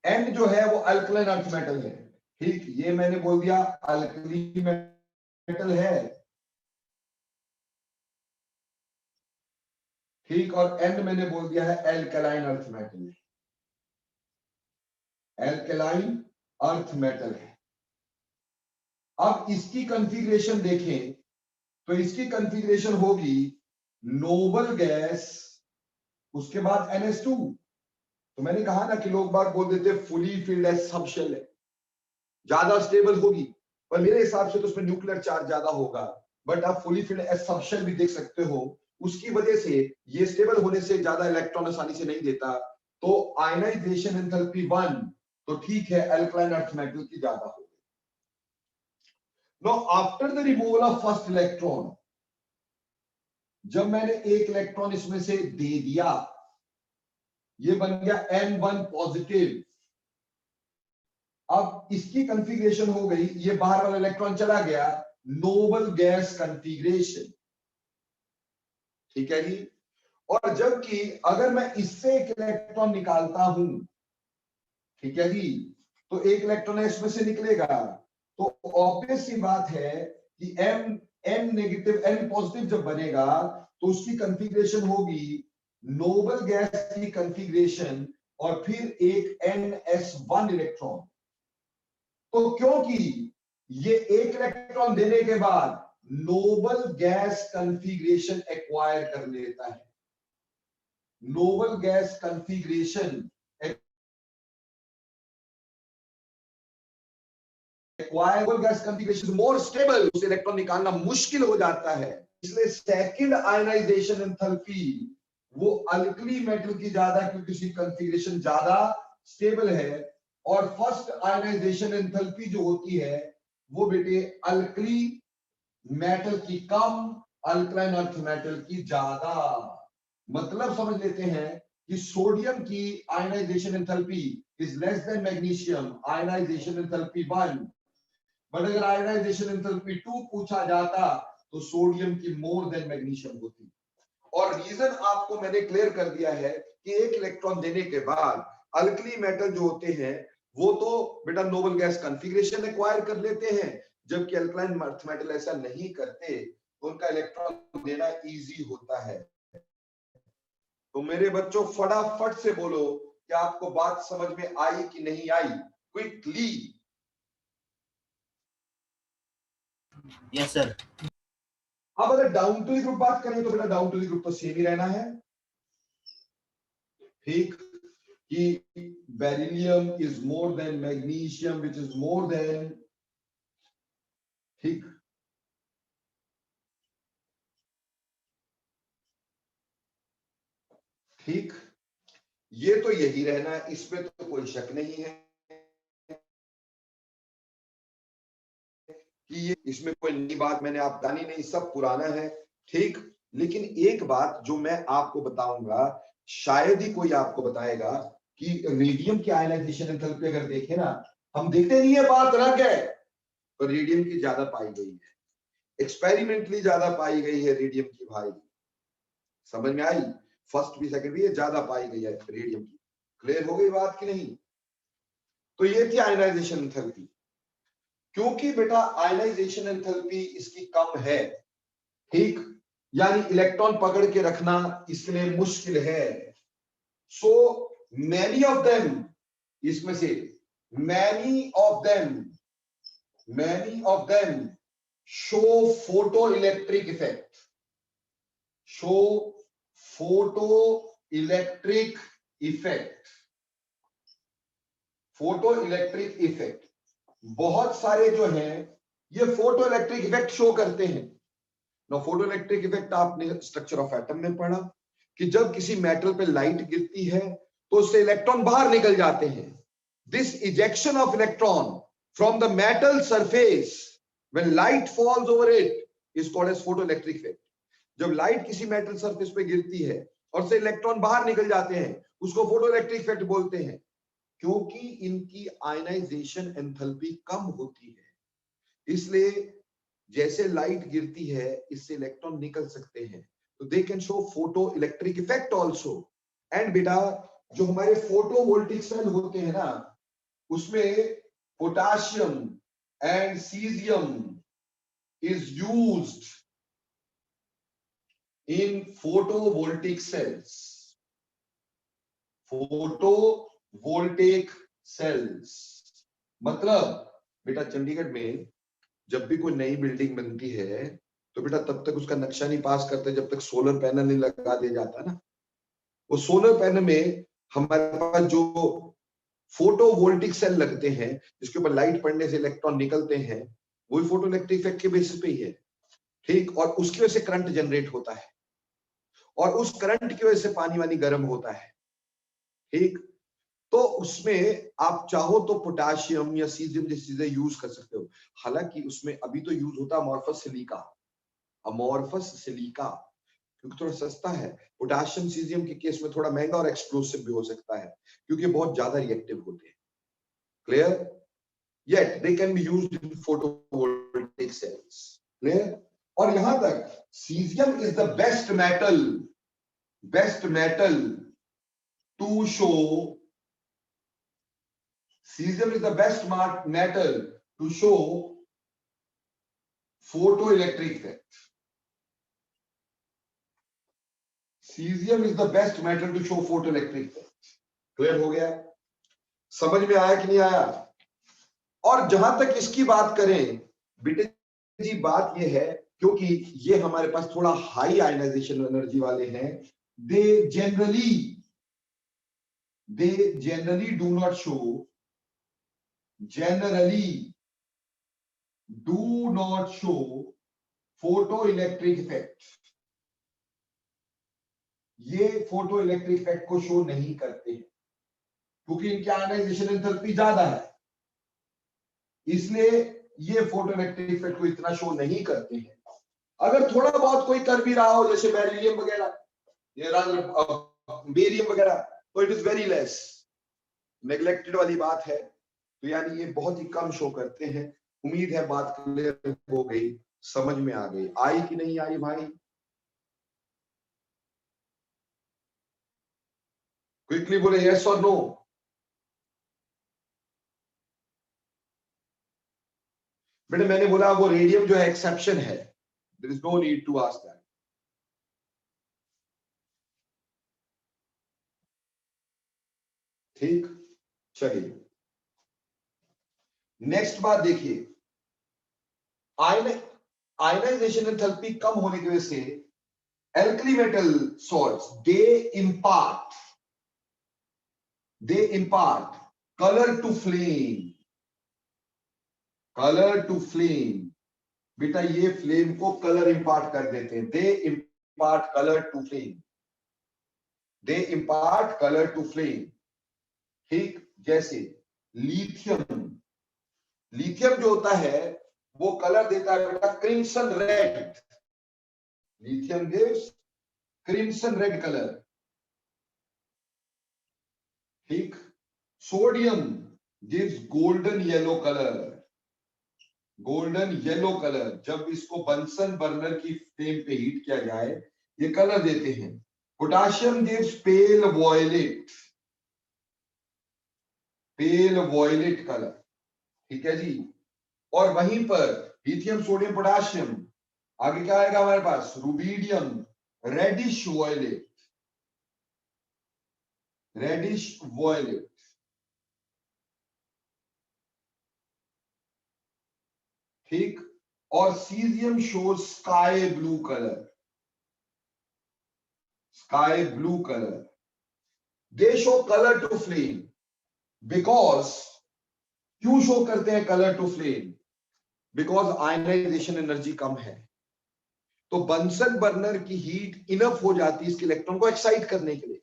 Speaker 1: N जो है वो अल्कलाइन अर्थ मेटल है, ठीक, ये मैंने बोल दिया अल्कली मेटल है, ठीक, और N मैंने बोल दिया है एल्कलाइन अर्थ मेटल है, एल्कलाइन अर्थ मेटल है। अब इसकी कॉन्फ़िगरेशन देखें तो इसकी कॉन्फ़िगरेशन होगी नोबल गैस, उसके बाद NS2। तो मैंने कहा ना कि लोग बात बोल देते फुली फिल्ड एज सबशेल है, ज्यादा स्टेबल होगी, पर मेरे हिसाब से तो उसमें न्यूक्लियर चार्ज ज्यादा होगा, बट आप फुली फिल्ड एज सबशेल भी देख सकते हो, उसकी वजह से ये स्टेबल होने से ज्यादा इलेक्ट्रॉन आसानी से नहीं देता, तो आयनाइजेशन एंथैल्पी 1 तो ठीक है अल्कलाइन अर्थ मेटल की ज्यादा होगी। Now after the removal of first electron, जब मैंने एक इलेक्ट्रॉन इसमें से दे दिया, ये बन गया N1 पॉजिटिव, अब इसकी कॉन्फ़िगरेशन हो गई, ये बाहर वाला इलेक्ट्रॉन चला गया, नोबल गैस कॉन्फ़िगरेशन, ठीक है जी। और जबकि अगर मैं इससे एक इलेक्ट्रॉन निकालता हूं, ठीक है जी, तो एक इलेक्ट्रॉन इसमें से निकलेगा, तो ऑब्वियस सी बात है कि N नेगेटिव N पॉजिटिव जब बनेगा तो उसकी कॉन्फ़िगरेशन होगी नोबल गैस की कॉन्फ़िगरेशन और फिर एक NS1 इलेक्ट्रॉन। तो क्योंकि ये एक इलेक्ट्रॉन देने के बाद नोबल गैस कॉन्फ़िगरेशन एक्वायर कर लेता है, noble gas configuration acquirable gas configuration more stable, उसे इलेक्ट्रॉन निकालना मुश्किल हो जाता है, इसलिए सेकंड आयनाइजेशन एंथैल्पी वो अल्कली मेटल की ज्यादा क्योंकि उसकी कॉन्फ़िगरेशन ज्यादा स्टेबल है, और फर्स्ट आयनाइजेशन एंथैल्पी जो होती है वो बेटे अल्कली मेटल की कम, अल्कलाइन अर्थ मेटल की ज्यादा। मतलब समझ लेते हैं कि सोडियम की ionization enthalpy is less than magnesium ionization enthalpy 1, but अगर आयनाइजेशन एंथैल्पी 2 पूछा जाता तो सोडियम की मोर देन मैग्नीशियम होती। और रीजन आपको मैंने क्लियर कर दिया है कि एक इलेक्ट्रॉन देने के बाद अल्कली मेटल जो होते हैं वो तो बेटा नोबल गैस कॉन्फ़िगरेशन एक्वायर कर लेते हैं, जबकि अल्कलाइन अर्थ मेटल ऐसा नहीं करते, तो उनका इलेक्ट्रॉन देना इजी होता है। तो मेरे बच्चों फटाफट से बोलो कि आपको बात समझ में आई कि नहीं आई, क्विकली।
Speaker 3: Yes sir.
Speaker 1: अब अगर डाउन टू द ग्रुप बात करें तो बेटा डाउन टू द ग्रुप तो सेम ही रहना है, ठीक, कि beryllium is more then magnesium which is more then, ठीक, ठीक, ये तो यही रहना है, इसमें तो कोई शक नहीं है कि ये इसमें कोई नई बात मैंने आप बतानी नहीं, सब पुराना है, ठीक। लेकिन एक बात जो मैं आपको बताऊंगा, शायद ही कोई आपको बताएगा कि रेडियम की आयनाइजेशन एंथैल्पी अगर देखें ना, हम देखते नहीं है बात अलग है, तो रेडियम की ज्यादा पाई गई है, एक्सपेरिमेंटली ज्यादा पाई गई है रेडियम की भाई, समझ में आई? फर्स्ट भी सेकंड भी ज्यादा पाई गई है रेडियम की, क्लियर हो गई बात कि नहीं? तो ये थी आयनाइजेशन एंथैल्पी। क्योंकि बेटा आयनाइजेशन एंथैल्पी इसकी कम है, ठीक, यानी इलेक्ट्रॉन पकड़ के रखना इसके लिए मुश्किल है, सो मैनी ऑफ देम, इसमें से many of them show photo electric effect, show photo electric effect, photo electric effect, बहुत सारे जो हैं ये फोटो इलेक्ट्रिक इफेक्ट शो करते हैं। ना फोटो इलेक्ट्रिक इफेक्ट आपने स्ट्रक्चर ऑफ एटम में पढ़ा कि जब किसी मेटल पे लाइट गिरती है तो उससे इलेक्ट्रॉन बाहर निकल जाते हैं। This ejection of electron from the metal surface when light falls over it is called as photoelectric effect. जब लाइट किसी मेटल सरफेस पे गिरती है और से इलेक्ट्रॉन बाहर निकल जाते हैं उसको फोटो इलेक्ट्रिक इफेक्ट बोलते हैं, क्योंकि इनकी आयनाइजेशन एंथैल्पी कम होती है। इसलिए जैसे लाइट गिरती है इससे इलेक्ट्रॉन निकल सकते हैं, तो they can show photo electric effect also. And बेटा जो हमारे फोटोवोल्टिक सेल होते हैं ना उसमें potassium and caesium is used in photovoltaic sales. Photovoltaic sales मतलब बेटा चंडीगढ़ में जब भी कोई नई बिल्डिंग बनती है तो बेटा तब तक उसका नक्शा नहीं पास करते जब तक सोलर पैनल नहीं लगा दिया जाता ना। वो सोलर पैनल में हमारे पास जो फोटोवोल्टिक सेल लगते हैं जिसके ऊपर लाइट पड़ने से इलेक्ट्रॉन निकलते हैं वही फोटो इलेक्ट्रिक इफेक्ट के बेसिस पे ही है, ठीक। और उसकी वजह से करंट जनरेट होता है और उस करंट की वजह से पानी वानी गर्म होता है, ठीक। तो उसमें आप चाहो तो पोटेशियम या सीजियम जैसी चीजें यूज कर सकते हो। हालांकि उसमें अभी तो यूज होता है अमॉर्फस सिलिका क्योंकि थोड़ा सस्ता है। पोटेशियम सीजियम के केस में थोड़ा महंगा और एक्सप्लोसिव भी हो सकता है क्योंकि बहुत ज्यादा रिएक्टिव होते हैं। Clear? Yet they can be used in photovoltaic cells. Clear? और यहां तक caesium is the best metal to show Cesium is the best metal to show photoelectric effect. Cesium is the best metal to show photoelectric effect. Clear हो गया? समझ में आया कि नहीं आया? और जहां तक इसकी बात करें बेटे जी, बात यह है क्योंकि ये हमारे पास थोड़ा हाई आयनाइजेशन एनर्जी वाले हैं, they generally do not show photoelectric effect. ये फोटो इलेक्ट्रिक इफेक्ट को शो नहीं करते हैं क्योंकि इनकी आयनाइजेशन एंथैल्पी ज्यादा है, इसलिए ये फोटो इलेक्ट्रिक इफेक्ट को इतना शो नहीं करते हैं। अगर थोड़ा बहुत कोई कर भी रहा हो जैसे बेरिलियम वगैरह बेरियम वगैरह तो it is very less, neglected वाली बात है। तो यानी ये बहुत ही कम शो करते हैं। उम्मीद है बात क्लियर हो गई, समझ में आ गई। आई कि नहीं आई भाई? क्विकली बोले यस और नो। बेटे मैंने बोला वो रेडियम जो है एक्सेप्शन है, there is no need to ask that. ठीक, चलिए नेक्स्ट बात देखिए, आयनाइजेशन एंथैल्पी कम होने की वजह से alkali metal salts they impart color to flame। बेटा ये फ्लेम को कलर इंपार्ट कर देते हैं। दे impart color to flame, ठीक। जैसे लिथियम जो होता है वो कलर देता है बेटा crimson red. Lithium gives crimson red colour, ठीक। Sodium gives golden yellow colour. जब इसको बंसन बर्नर की फ्लेम पे हीट किया जाए ये कलर देते हैं। Potassium gives pale violet colour, ठीक है जी। और वहीं पर लिथियम सोडियम पोटेशियम आगे क्या आएगा हमारे पास? रुबीडियम रेडिश वॉयलेट, ठीक। और caesium shows sky blue colour. They show colour to flame because क्यों शो करते हैं colour to flame? Because ionization energy कम है, तो बंसन बर्नर की हीट इनफ हो जाती है इसके इलेक्ट्रॉन को एक्साइट करने के लिए।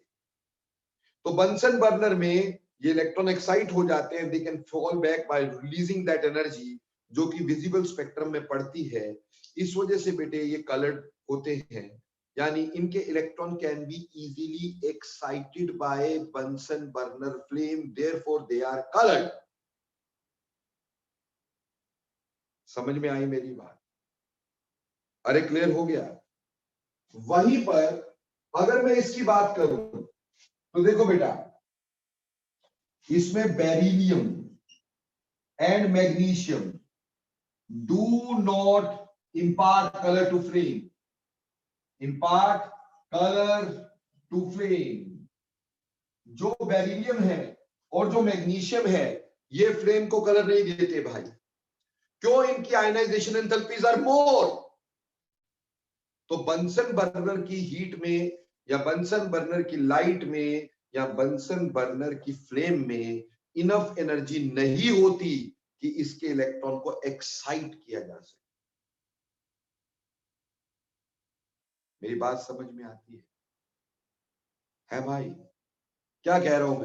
Speaker 1: तो बंसन बर्नर में ये इलेक्ट्रॉन एक्साइट हो जाते हैं, they can fall back by releasing that energy जो कि विजिबल स्पेक्ट्रम में पड़ती है। इस वजह से बेटे ये कलर्ड होते हैं, यानी इनके electron can be easily excited by Bunsen burner flame, therefore they are coloured. समझ में आई मेरी बात? अरे क्लियर हो गया? वहीं पर अगर मैं इसकी बात करूं तो देखो बेटा, इसमें beryllium and magnesium do not impart color to flame, impart color to flame। जो बेरिलियम है और जो मैग्नीशियम है ये फ्लेम को कलर नहीं देते भाई। क्यों? इनकी आयनाइजेशन एंथैल्पीज आर मोर। तो बंसन बर्नर की हीट में या बंसन बर्नर की लाइट में या बंसन बर्नर की फ्लेम में इनफ एनर्जी नहीं होती कि इसके इलेक्ट्रॉन को एक्साइट किया जा सके। मेरी बात समझ में आती है भाई? क्या कह रहा हूं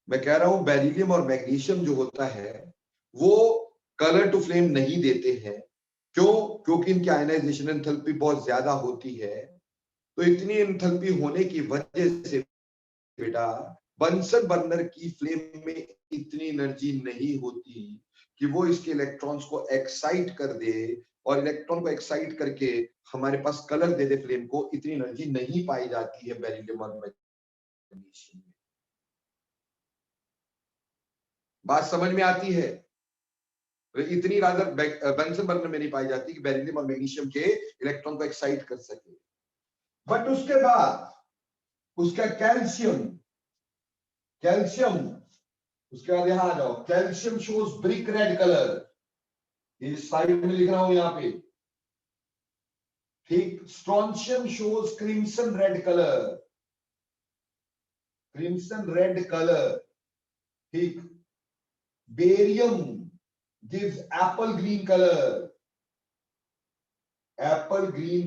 Speaker 1: मैं कह रहा हूं बेरिलियम और मैग्नीशियम जो होता है वो कलर टू फ्लेम नहीं देते हैं। क्यों? क्योंकि इनकी आयनाइजेशन एंथैल्पी बहुत ज्यादा होती है। तो इतनी एंथैल्पी होने की वजह से बेटा बंसन बर्नर की फ्लेम में इतनी एनर्जी नहीं होती कि वो इसके इलेक्ट्रॉन्स को एक्साइट कर दे, और इलेक्ट्रॉन को एक्साइट करके हमारे पास कलर दे दे फ्लेम को। इतनी एनर्जी नहीं पाई जाती है बेरिलियम और मैग्नीशियम में। बात समझ में आती है? इतनी रादर बंसन बर्नर में नहीं पाई जाती कि बेरिलियम और मैग्नीशियम के इलेक्ट्रॉन को एक्साइट कर सके। बट उसके बाद उसका कैल्शियम उसके बाद यहां आ जाओ, calcium shows brick red colour. इस साइड में लिख रहा हूं यहां पे, ठीक। Strontium shows crimson red colour, ठीक। Barium gives apple green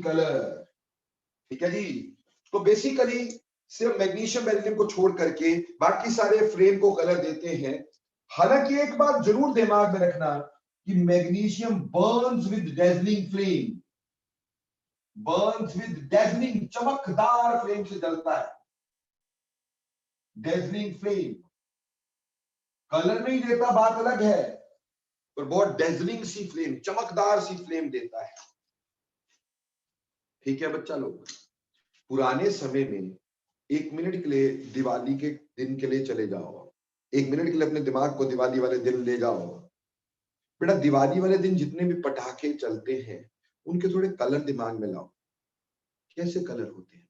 Speaker 1: colour, ठीक है जी। तो बेसिकली सिर्फ मैग्नीशियम बेरिलियम को छोड़ करके बाकी सारे फ्लेम को कलर देते हैं। हालांकि एक बात जरूर दिमाग में रखना कि magnesium Burns with dazzling flame, चमकदार फ्लेम से जलता है। डेजलिंग फ्लेम कलर नहीं देता, बात अलग है, पर बहुत डेजलिंग सी फ्लेम, चमकदार सी फ्लेम देता है। ठीक है बच्चा लोग? पुराने समय में 1 मिनट के लिए दिवाली के दिन के लिए चले जाओ, 1 मिनट के लिए अपने दिमाग को दिवाली वाले दिन ले जाओ। बेटा दिवाली वाले दिन जितने भी पटाखे चलते हैं उनके थोड़े कलर दिमाग में लाओ। कैसे कलर होते हैं?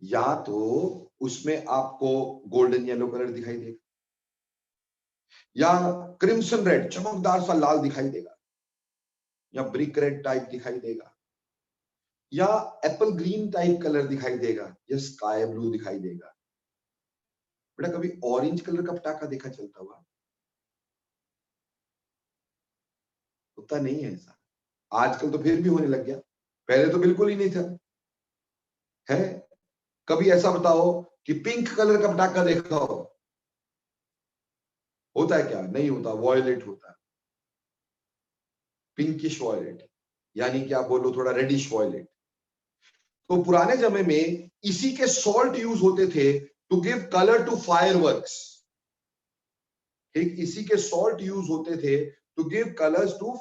Speaker 1: या तो उसमें आपको गोल्डन येलो कलर दिखाई देगा, या क्रिम्सन रेड चमकदार सा लाल दिखाई देगा, या ब्रिक रेड टाइप दिखाई देगा, या एप्पल ग्रीन टाइप कलर दिखाई देगा, या स्काई ब्लू दिखाई देगा। बेटा कभी ऑरेंज कलर का पटाखा देखा चलता हुआ? होता नहीं है ऐसा। आजकल तो फिर भी होने लग गया, पहले तो बिल्कुल ही नहीं था। है कभी ऐसा बताओ कि पिंक कलर का पटाखा देखा हो? होता है क्या? नहीं होता, वॉयलेट होता है, पिंकिश वॉयलेट, यानी कि आप बोलो थोड़ा रेडिश वॉयलेट। तो पुराने समय में इसी के सॉल्ट यूज होते थे to give colour to fireworks. ठीक, इसी के सॉल्ट यूज होते थे to give colours to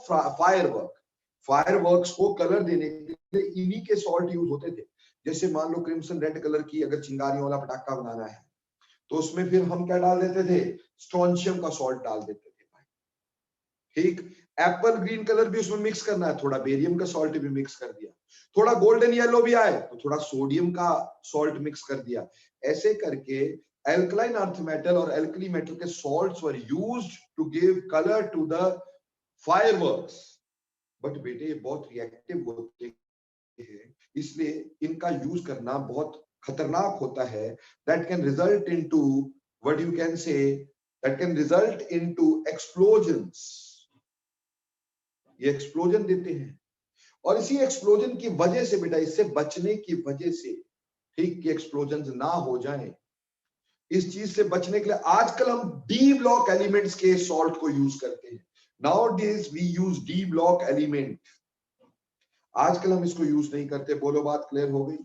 Speaker 1: fireworks को कलर देने के लिए इन्हीं के सॉल्ट यूज होते थे। जैसे मान लो क्रिम्सन रेड कलर की अगर चिंगारियों वाला पटाखा बनाना है तो उसमें फिर हम क्या डाल देते थे? स्ट्रोंशियम का सॉल्ट डाल देते थे भाई। ठीक, एप्पल ग्रीन कलर भी उसमें मिक्स करना है, थोड़ा बेरियम का सॉल्ट भी मिक्स कर दिया। थोड़ा गोल्डन येलो भी आए तो थोड़ा सोडियम का सॉल्ट मिक्स कर दिया। ऐसे करके एल्कलाइन अर्थ मेटल और एल्कली मेटल के salts were used to give colour to the fireworks. But बेटे ये बहुत रिएक्टिव होते हैं, इसलिए इनका यूज करना बहुत खतरनाक होता है, that can result into what you can say, that can result into explosions. ये एक्सप्लोजन देते हैं और इसी एक्सप्लोजन की वजह से बेटा, इससे बचने की वजह से, ठीक कि एक्सप्लोजन ना हो जाए, इस चीज से बचने के लिए आजकल हम डी ब्लॉक एलिमेंट्स के सॉल्ट को यूज करते हैं. Nowadays we use D block element. आजकल हम इसको यूज नहीं करते. बोलो बात क्लियर हो गई?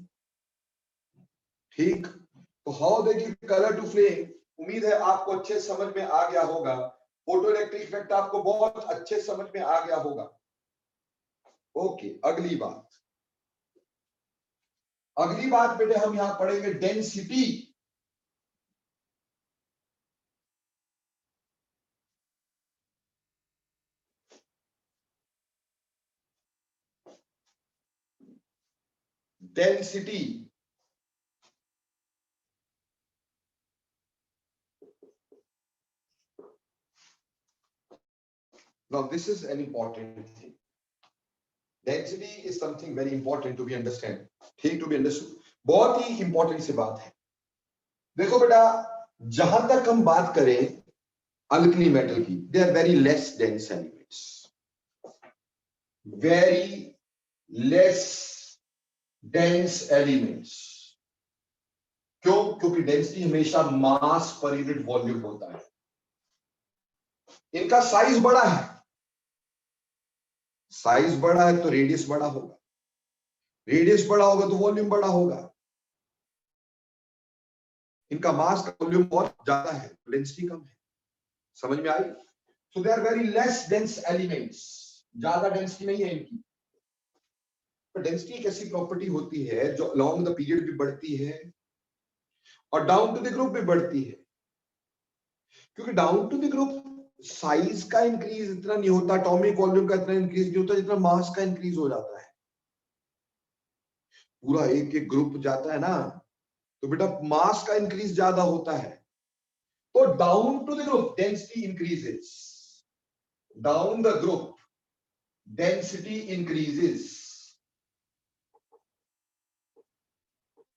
Speaker 1: ठीक. तो how they give colour to flame, उम्मीद है आपको अच्छे समझ में आ गया होगा. फोटो इलेक्ट्रिक इफेक्ट आपको बहुत अच्छे समझ में आ गया होगा. ओके, अगली बात बेटे हम यहां पढ़ेंगे density. Density now this is an important thing. Density is something very important to be understand. ठीक, to be understood. बहुत ही इंपॉर्टेंट सी बात है. देखो बेटा, जहां तक हम बात करें अल्कली मेटल की, they are very less dense elements. Very less dense elements. क्यों? क्योंकि डेंसिटी हमेशा मास पर यूनिट वॉल्यूम होता है. इनका साइज बड़ा है. साइज बड़ा है तो रेडियस बड़ा होगा. रेडियस बड़ा होगा तो वॉल्यूम बड़ा होगा. इनका मास का वॉल्यूम बहुत ज्यादा है, डेंसिटी कम है. समझ में आई? So they are very less dense elements. ज्यादा डेंसिटी नहीं है इनकी. पर डेंसिटी एक ऐसी प्रॉपर्टी होती है जो अलोंग द पीरियड भी बढ़ती है और डाउन टू द ग्रुप भी बढ़ती है. क्योंकि down to the group size का इंक्रीज इतना नहीं होता, एटॉमिक वॉल्यूम का इतना इंक्रीज नहीं होता जितना मास का इंक्रीज हो जाता है. पूरा एक एक ग्रुप जाता है ना, तो बेटा मास का इंक्रीज ज्यादा होता है. तो down to the group density increases. Down the group density increases.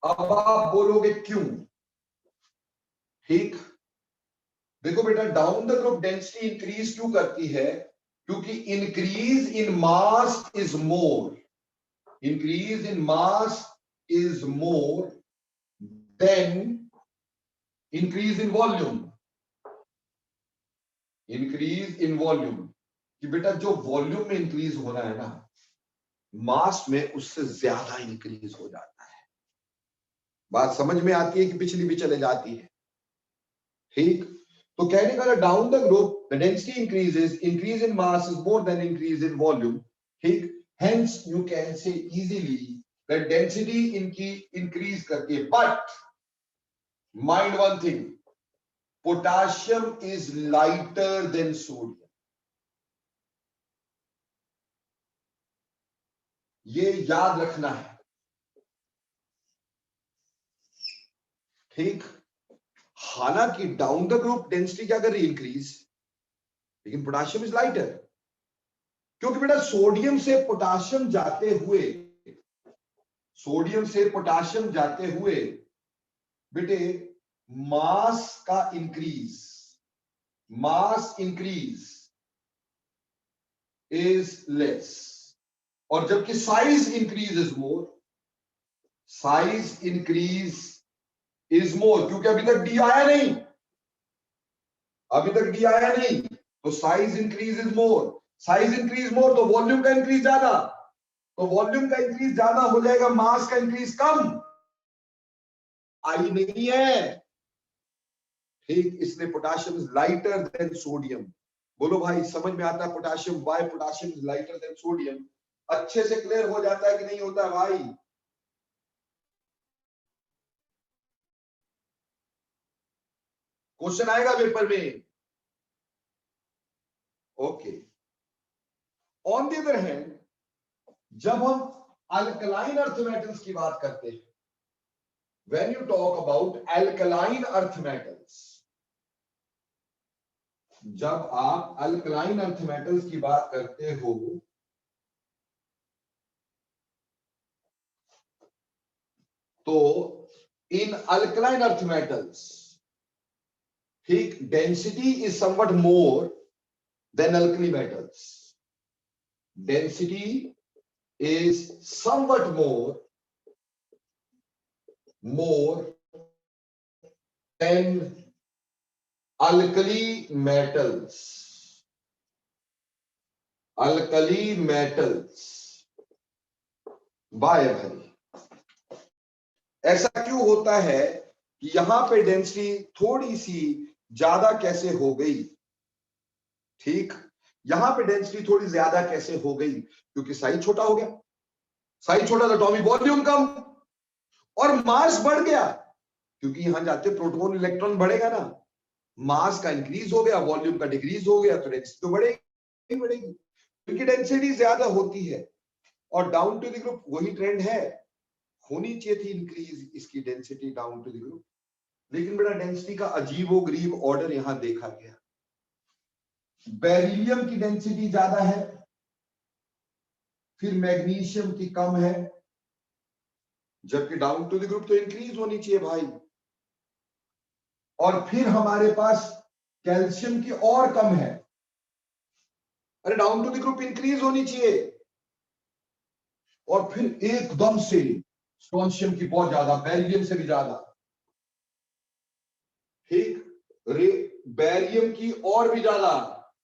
Speaker 1: अब आप बोलोगे क्यों? ठीक. देखो बेटा, down the group density increase क्यों करती है? क्योंकि increase in mass is more. Increase in mass is more than increase in volume. Increase in volume कि बेटा जो वॉल्यूम में इंक्रीज हो रहा है ना, मास में उससे ज्यादा इंक्रीज हो जाता है. बात समझ में आती है कि पिछली भी चले जाती है? ठीक. तो कहने का down the group the density increases, increase in mass is more than increase in volume. ठीक. Hence you can say easily that density इनकी इंक्रीज करती है. But mind one thing, potassium is lighter than sodium. ये याद रखना है. ठीक. हालांकि डाउन द ग्रुप डेंसिटी क्या कर रही है? इंक्रीज. लेकिन पोटाशियम इज लाइटर. क्योंकि बेटा सोडियम से पोटाशियम जाते हुए, सोडियम से पोटाशियम जाते हुए बेटे मास का increase, mass increase is less. और जबकि size increase is more. Size increase is more. क्योंकि अभी तक डी आया नहीं, अभी तक डी आया नहीं, तो size increase is more. Size increase more तो वॉल्यूम का इंक्रीज ज्यादा. तो वॉल्यूम का इंक्रीज ज्यादा हो जाएगा, मास का इंक्रीज कम. आई नहीं है? ठीक. इसलिए potassium is lighter than sodium. बोलो भाई, समझ में आता है potassium, why potassium is lighter than sodium? अच्छे से क्लियर हो जाता है कि नहीं होता है भाई? क्वेश्चन आएगा पेपर में. Okay. On the other hand, जब हम अल्कलाइन अर्थ मेटल्स की बात करते हैं, when you talk about alkaline earth metals, जब आप अल्कलाइन अर्थ मेटल्स की बात करते हो तो in alkaline earth metals, ठीक, density is somewhat more than alkali metals. Density is somewhat more than alkali metals. Alkali metals. बाय भाई, ऐसा क्यों होता है कि यहां पे डेंसिटी थोड़ी सी ज्यादा कैसे हो गई? ठीक, यहां पे डेंसिटी थोड़ी ज्यादा कैसे हो गई? क्योंकि साइज छोटा हो गया। साइज छोटा तो एटॉमिक वॉल्यूम कम और मास बढ़ गया, क्योंकि यहां जाते प्रोटॉन इलेक्ट्रॉन बढ़ेगा ना, मास का इंक्रीज हो गया, वॉल्यूम का डिक्रीज हो गया, तो डेंसिटी तो बढ़ेगी, क्योंकि डेंसिटी ज्यादा होती है। और डाउन टू द ग्रुप वही ट्रेंड है, होनी चाहिए थी इंक्रीज इसकी density down to the group, लेकिन बेटा डेंसिटी का अजीबोगरीब ऑर्डर यहां देखा गया। बेरिलियम की डेंसिटी ज्यादा है, फिर मैग्नीशियम की कम है, जबकि डाउन टू द ग्रुप तो इंक्रीज होनी चाहिए भाई। और फिर हमारे पास कैल्शियम की और कम है, अरे down to the group increase होनी चाहिए, और फिर एकदम से स्ट्रोंशियम की बहुत ज्यादा, बेरिलियम से भी ज्यादा, ठीक, बेरियम की और भी ज्यादा,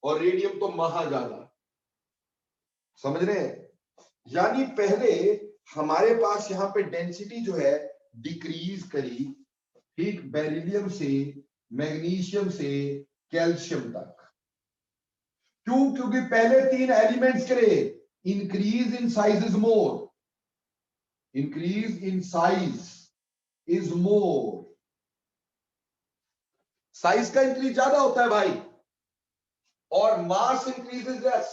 Speaker 1: और रेडियम तो महा ज्यादा। समझ रहे हैं? यानी पहले हमारे पास यहां पे डेंसिटी जो है डिक्रीज करी, ठीक, बेरिलियम से मैग्नीशियम से कैल्शियम तक। क्यों? क्योंकि पहले तीन एलिमेंट्स के लिए increase in size is more, increase in size is more, size का इंक्रीज ज्यादा होता है भाई, और मास increase is less,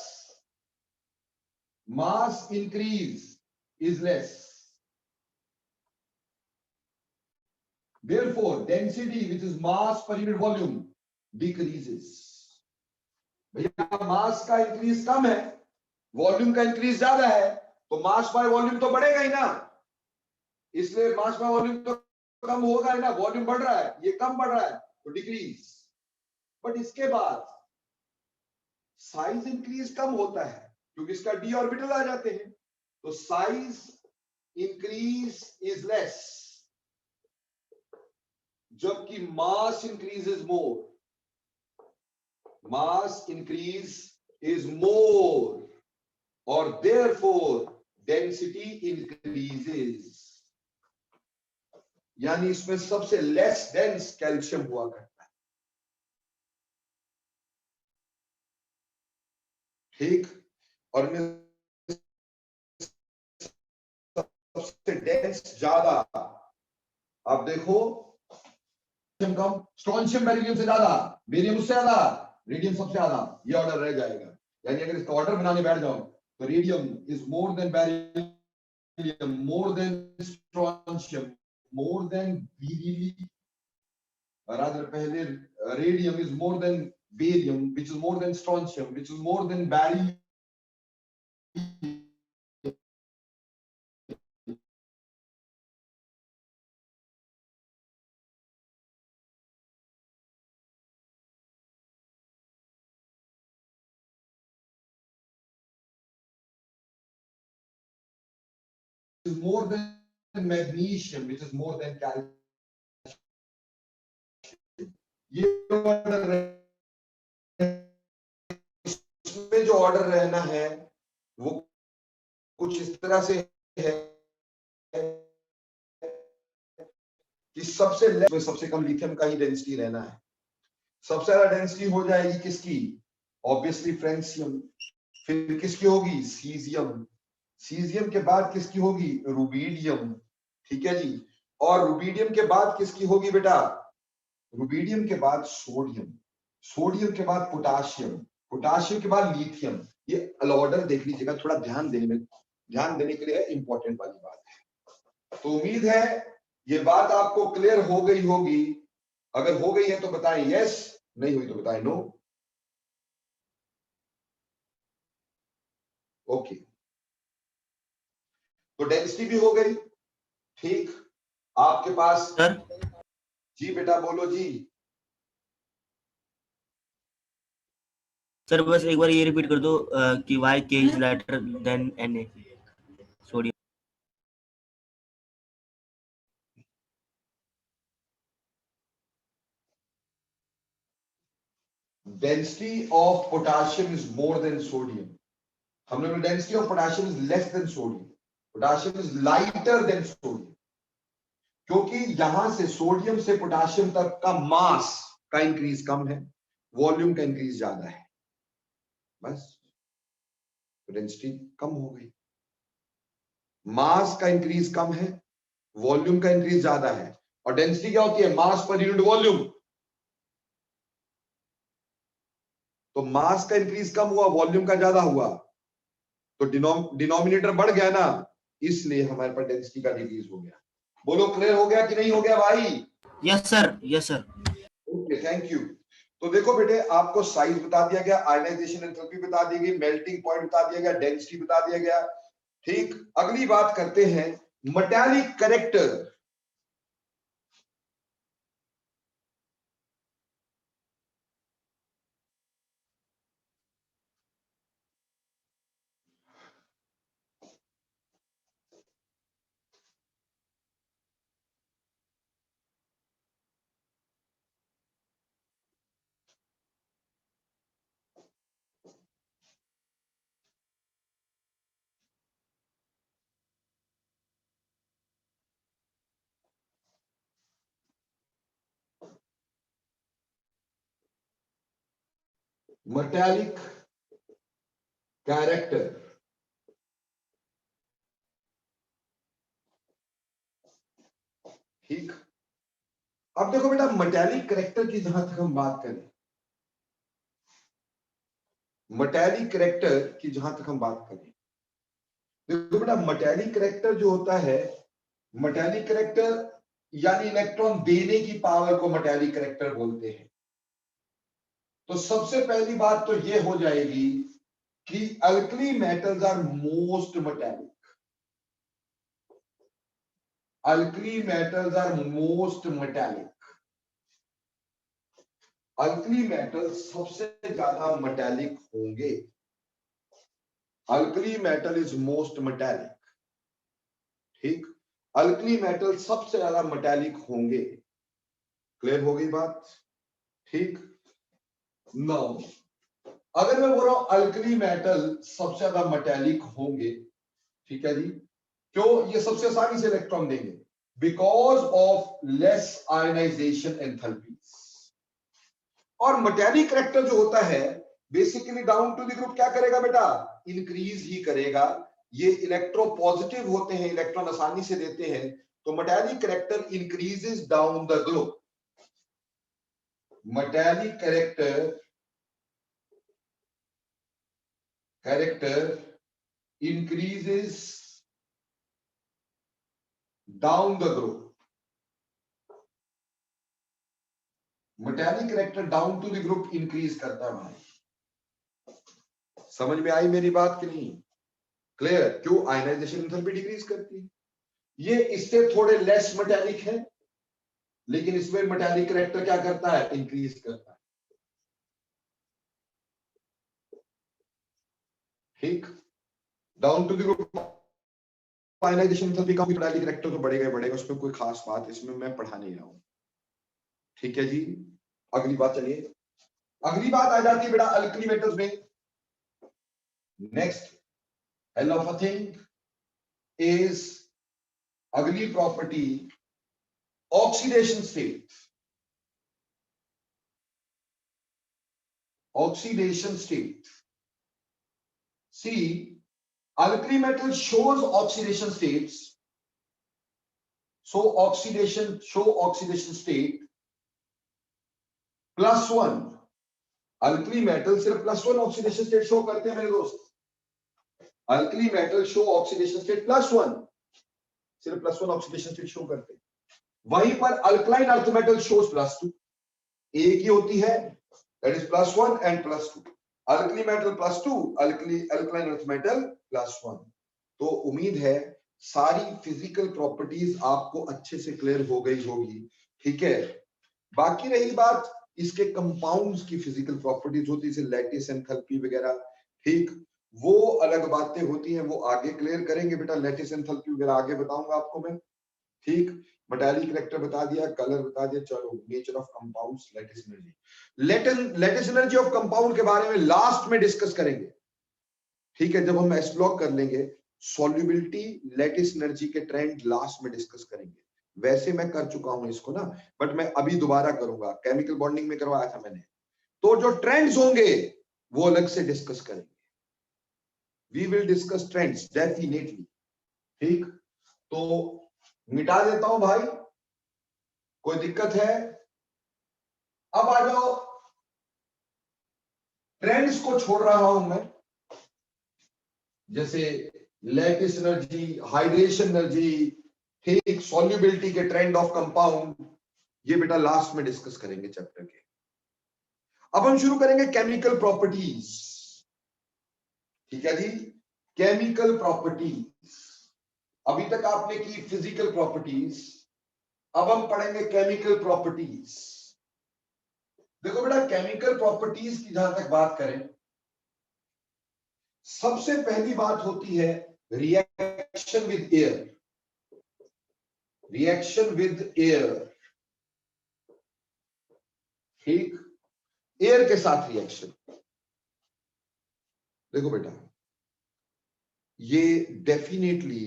Speaker 1: mass increase is less. Therefore, density, which is mass per unit volume, decreases. भैया मास का इंक्रीज कम है, वॉल्यूम का इंक्रीज ज्यादा है, तो मास बाय वॉल्यूम तो बढ़ेगा ही ना, इसलिए मास बाय वॉल्यूम तो कम होगा ही ना। वॉल्यूम बढ़ रहा है, ये कम बढ़ रहा है, तो डिक्रीज। बट इसके बाद साइज इंक्रीज कम होता है, क्योंकि इसका डी ऑर्बिटल आ जाते हैं, तो साइज increase is less, जबकि mass increase is more, mass increase is more, और therefore density increases। यानी इसमें सबसे less dense कैल्शियम हुआ करता है, ठीक, और में सबसे डेंस ज्यादा। आप देखो, कम, स्ट्रोंशियम बेरिलियम से ज्यादा, बेरियम उससे ज्यादा, रेडियम सबसे ज्यादा, ये ऑर्डर रह जाएगा। यानी अगर इसका ऑर्डर बनाने बैठ जाओ तो radium is more then beryllium, more than strontium, more than beryllium, rather पहले radium is more then barium, which is more than strontium, which is more than beryllium, is more than magnesium, which is more than calcium. ये order, इसमें जो order रहना है वो कुछ इस तरह से है कि सबसे कम लिथियम का ही डेंसिटी रहना है, सबसे ज्यादा डेंसिटी हो जाएगी किसकी? ऑब्वियसली फ्रेंशियम, फिर किसकी होगी? सीजियम, सीजियम के बाद किसकी होगी? रुबीडियम, ठीक है जी, और रुबीडियम के बाद किसकी होगी बेटा? रुबीडियम के बाद सोडियम, सोडियम के बाद पोटाशियम, पोटाशियम के बाद लिथियम। ये ऑर्डर देख लीजिएगा, थोड़ा ध्यान देने के लिए इंपॉर्टेंट वाली बात है। तो उम्मीद है ये बात आपको क्लियर हो गई होगी, अगर हो गई है तो बताएं यस, नहीं हुई तो बताएं नो। ओके, तो डेंसिटी भी हो गई, ठीक, आपके पास
Speaker 3: सर
Speaker 1: जी बेटा बोलो जी।
Speaker 3: सर बस एक बार ये रिपीट कर दो कि वाई के is lighter then Na sodium.
Speaker 1: Density of potassium is more than sodium. हम लोग density of potassium is less then sodium, potassium is lighter than sodium, क्योंकि यहां से सोडियम से पोटाशियम तक का मास का इंक्रीज कम है, वॉल्यूम का इंक्रीज ज्यादा है, बस डेंसिटी कम हो गई। मास का इंक्रीज कम है, वॉल्यूम का इंक्रीज ज्यादा है। और डेंसिटी क्या होती है? मास पर यूनिट वॉल्यूम। तो मास का इंक्रीज कम हुआ, वॉल्यूम का ज्यादा हुआ, तो डिनोमिनेटर बढ़ गया ना, इसलिए हमारे पास डेंसिटी का डिक्रीज हो गया। बोलो क्लियर हो गया कि नहीं हो गया भाई?
Speaker 3: Yes sir, yes sir.
Speaker 1: Okay, thank you. तो देखो बेटे, आपको साइज बता दिया गया, आयनाइजेशन एंथैल्पी बता दी गई, मेल्टिंग पॉइंट बता दिया गया, डेंसिटी बता दिया गया। ठीक, अगली बात करते हैं मेटालिक कैरेक्टर। मेटालिक कैरेक्टर, ठीक। अब देखो बेटा, मेटालिक कैरेक्टर की जहां तक हम बात करें, मेटालिक कैरेक्टर की जहां तक हम बात करें, देखो बेटा, मेटालिक कैरेक्टर जो होता है, मेटालिक कैरेक्टर यानी इलेक्ट्रॉन देने की पावर को मेटालिक कैरेक्टर बोलते हैं। तो सबसे पहली बात तो ये हो जाएगी कि alkali metals are most metallic. Alkali metals are most metallic. Alkali metals सबसे ज्यादा मेटालिक होंगे। Alkali metal is most metallic, ठीक। अल्कली मेटल सबसे ज्यादा मेटालिक होंगे। क्लियर हो गई बात? ठीक। नाउ अगर मैं बोल रहा हूं अल्कली मेटल सबसे ज्यादा मेटालिक होंगे, ठीक है जी, क्यों? ये सबसे आसानी से इलेक्ट्रॉन देंगे, because of less ionization enthalpies. और मेटालिक कैरेक्टर जो होता है, basically down to the group क्या करेगा बेटा? इंक्रीज ही करेगा। ये इलेक्ट्रो पॉजिटिव होते हैं, इलेक्ट्रॉन आसानी से देते हैं, तो metallic character increases down the group. Metallic character increases down the group. Metallic character down to the group increase करता है भाई। समझ में आई मेरी बात कि नहीं? क्लियर? क्यों? आयनाइजेशन एंथैल्पी डिक्रीज करती है। ये इससे थोड़े लेस मेटालिक है, लेकिन इसमें मेटालिक कैरेक्टर क्या करता है? इंक्रीज करता है, ठीक। Down to the group ionization enthalpy का मेटालिक कैरेक्टर तो बढ़ेगा ही बढ़ेगा, उसमें कोई खास बात इसमें मैं पढ़ा नहीं रहा हूं, ठीक है जी। अगली बात, चलिए अगली बात आ जाती है बेटा अल्कली मेटल्स में। Next hell of a thing is ugly property, oxidation state. Oxidation state. See, alkali metal shows oxidation states. So oxidation state +1. Alkali metal सिर्फ +1 ऑक्सीडेशन स्टेट शो करते हैं मेरे दोस्त। Alkali metal show oxidation state +1, सिर्फ +1 oxidation state show करते हैं। वहीं पर अल्कलाइन अर्थ मेटल शोज +2, एक ही होती है, that is +1 and +2। Alkali metal +2, alkaline earth metal +1। तो उम्मीद है सारी फिजिकल प्रॉपर्टीज आपको अच्छे से क्लियर हो गई होगी, ठीक है। बाकी रही बात इसके कंपाउंड्स की फिजिकल प्रॉपर्टीज होती है, लैटिस एंथैल्पी वगैरह, ठीक, वो अलग बातें होती हैं, वो आगे क्लियर करेंगे बेटा। लैटिस एंथैल्पी वगैरह आगे बताऊंगा आपको मैं, ठीक। मेटालिक कैरेक्टर बता दिया, कलर बता दिया, चलो nature of compounds, lattice energy. Lattice energy of compound के बारे में लास्ट में डिस्कस करेंगे, ठीक है, जब हम एस ब्लॉक कर लेंगे। सॉल्युबिलिटी, लैटिस एनर्जी के ट्रेंड लास्ट में डिस्कस करेंगे। वैसे मैं कर चुका हूं इसको ना, बट मैं अभी दोबारा करूंगा, केमिकल बॉन्डिंग में करवाया था मैंने, तो जो ट्रेंड्स होंगे वो अलग से डिस्कस करेंगे। We will discuss trends definitely, ठीक। तो मिटा देता हूं भाई, कोई दिक्कत है? अब आ जाओ, ट्रेंड्स को छोड़ रहा हूं मैं, जैसे लैटिस एनर्जी, हाइड्रेशन एनर्जी, ठीक, सॉल्युबिलिटी के ट्रेंड ऑफ कंपाउंड, ये बेटा लास्ट में डिस्कस करेंगे चैप्टर के। अब हम शुरू करेंगे केमिकल प्रॉपर्टीज, ठीक है जी। केमिकल प्रॉपर्टीज, अभी तक आपने की फिजिकल प्रॉपर्टीज, अब हम पढ़ेंगे केमिकल प्रॉपर्टीज। देखो बेटा, केमिकल प्रॉपर्टीज की जहां तक बात करें, सबसे पहली बात होती है reaction with air. Reaction with air, ठीक, एयर के साथ रिएक्शन। देखो बेटा, ये डेफिनेटली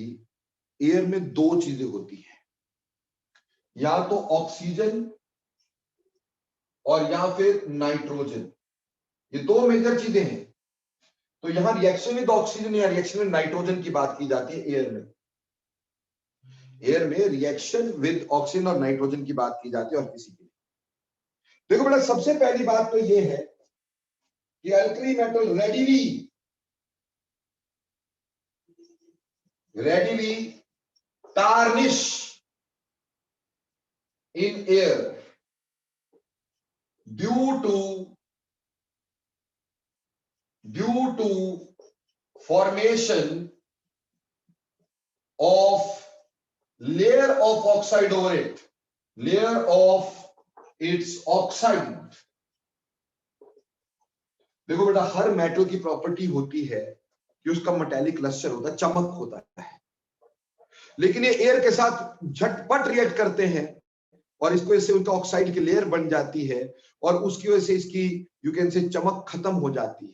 Speaker 1: एयर में दो चीजें होती हैं, या तो ऑक्सीजन और या फिर नाइट्रोजन, ये दो मेजर चीजें हैं। तो यहां रिएक्शन विद ऑक्सीजन या रिएक्शन विद नाइट्रोजन की बात की जाती है एयर में। एयर में रिएक्शन विद ऑक्सीजन और नाइट्रोजन की बात की जाती है, और किसी की। देखो बेटा, सबसे पहली बात तो ये है कि alkali metal readily tarnish in air due to formation of layer of oxide over it, layer of its oxide। देखो बेटा, हर मेटल की प्रॉपर्टी होती है कि उसका मेटालिक लस्टर होता है, चमक होता है, लेकिन ये एयर के साथ झटपट रिएक्ट करते हैं और इसकी वजह से उनका ऑक्साइड की लेयर बन जाती है, और उसकी वजह से इसकी यू कैन से चमक खत्म हो जाती है,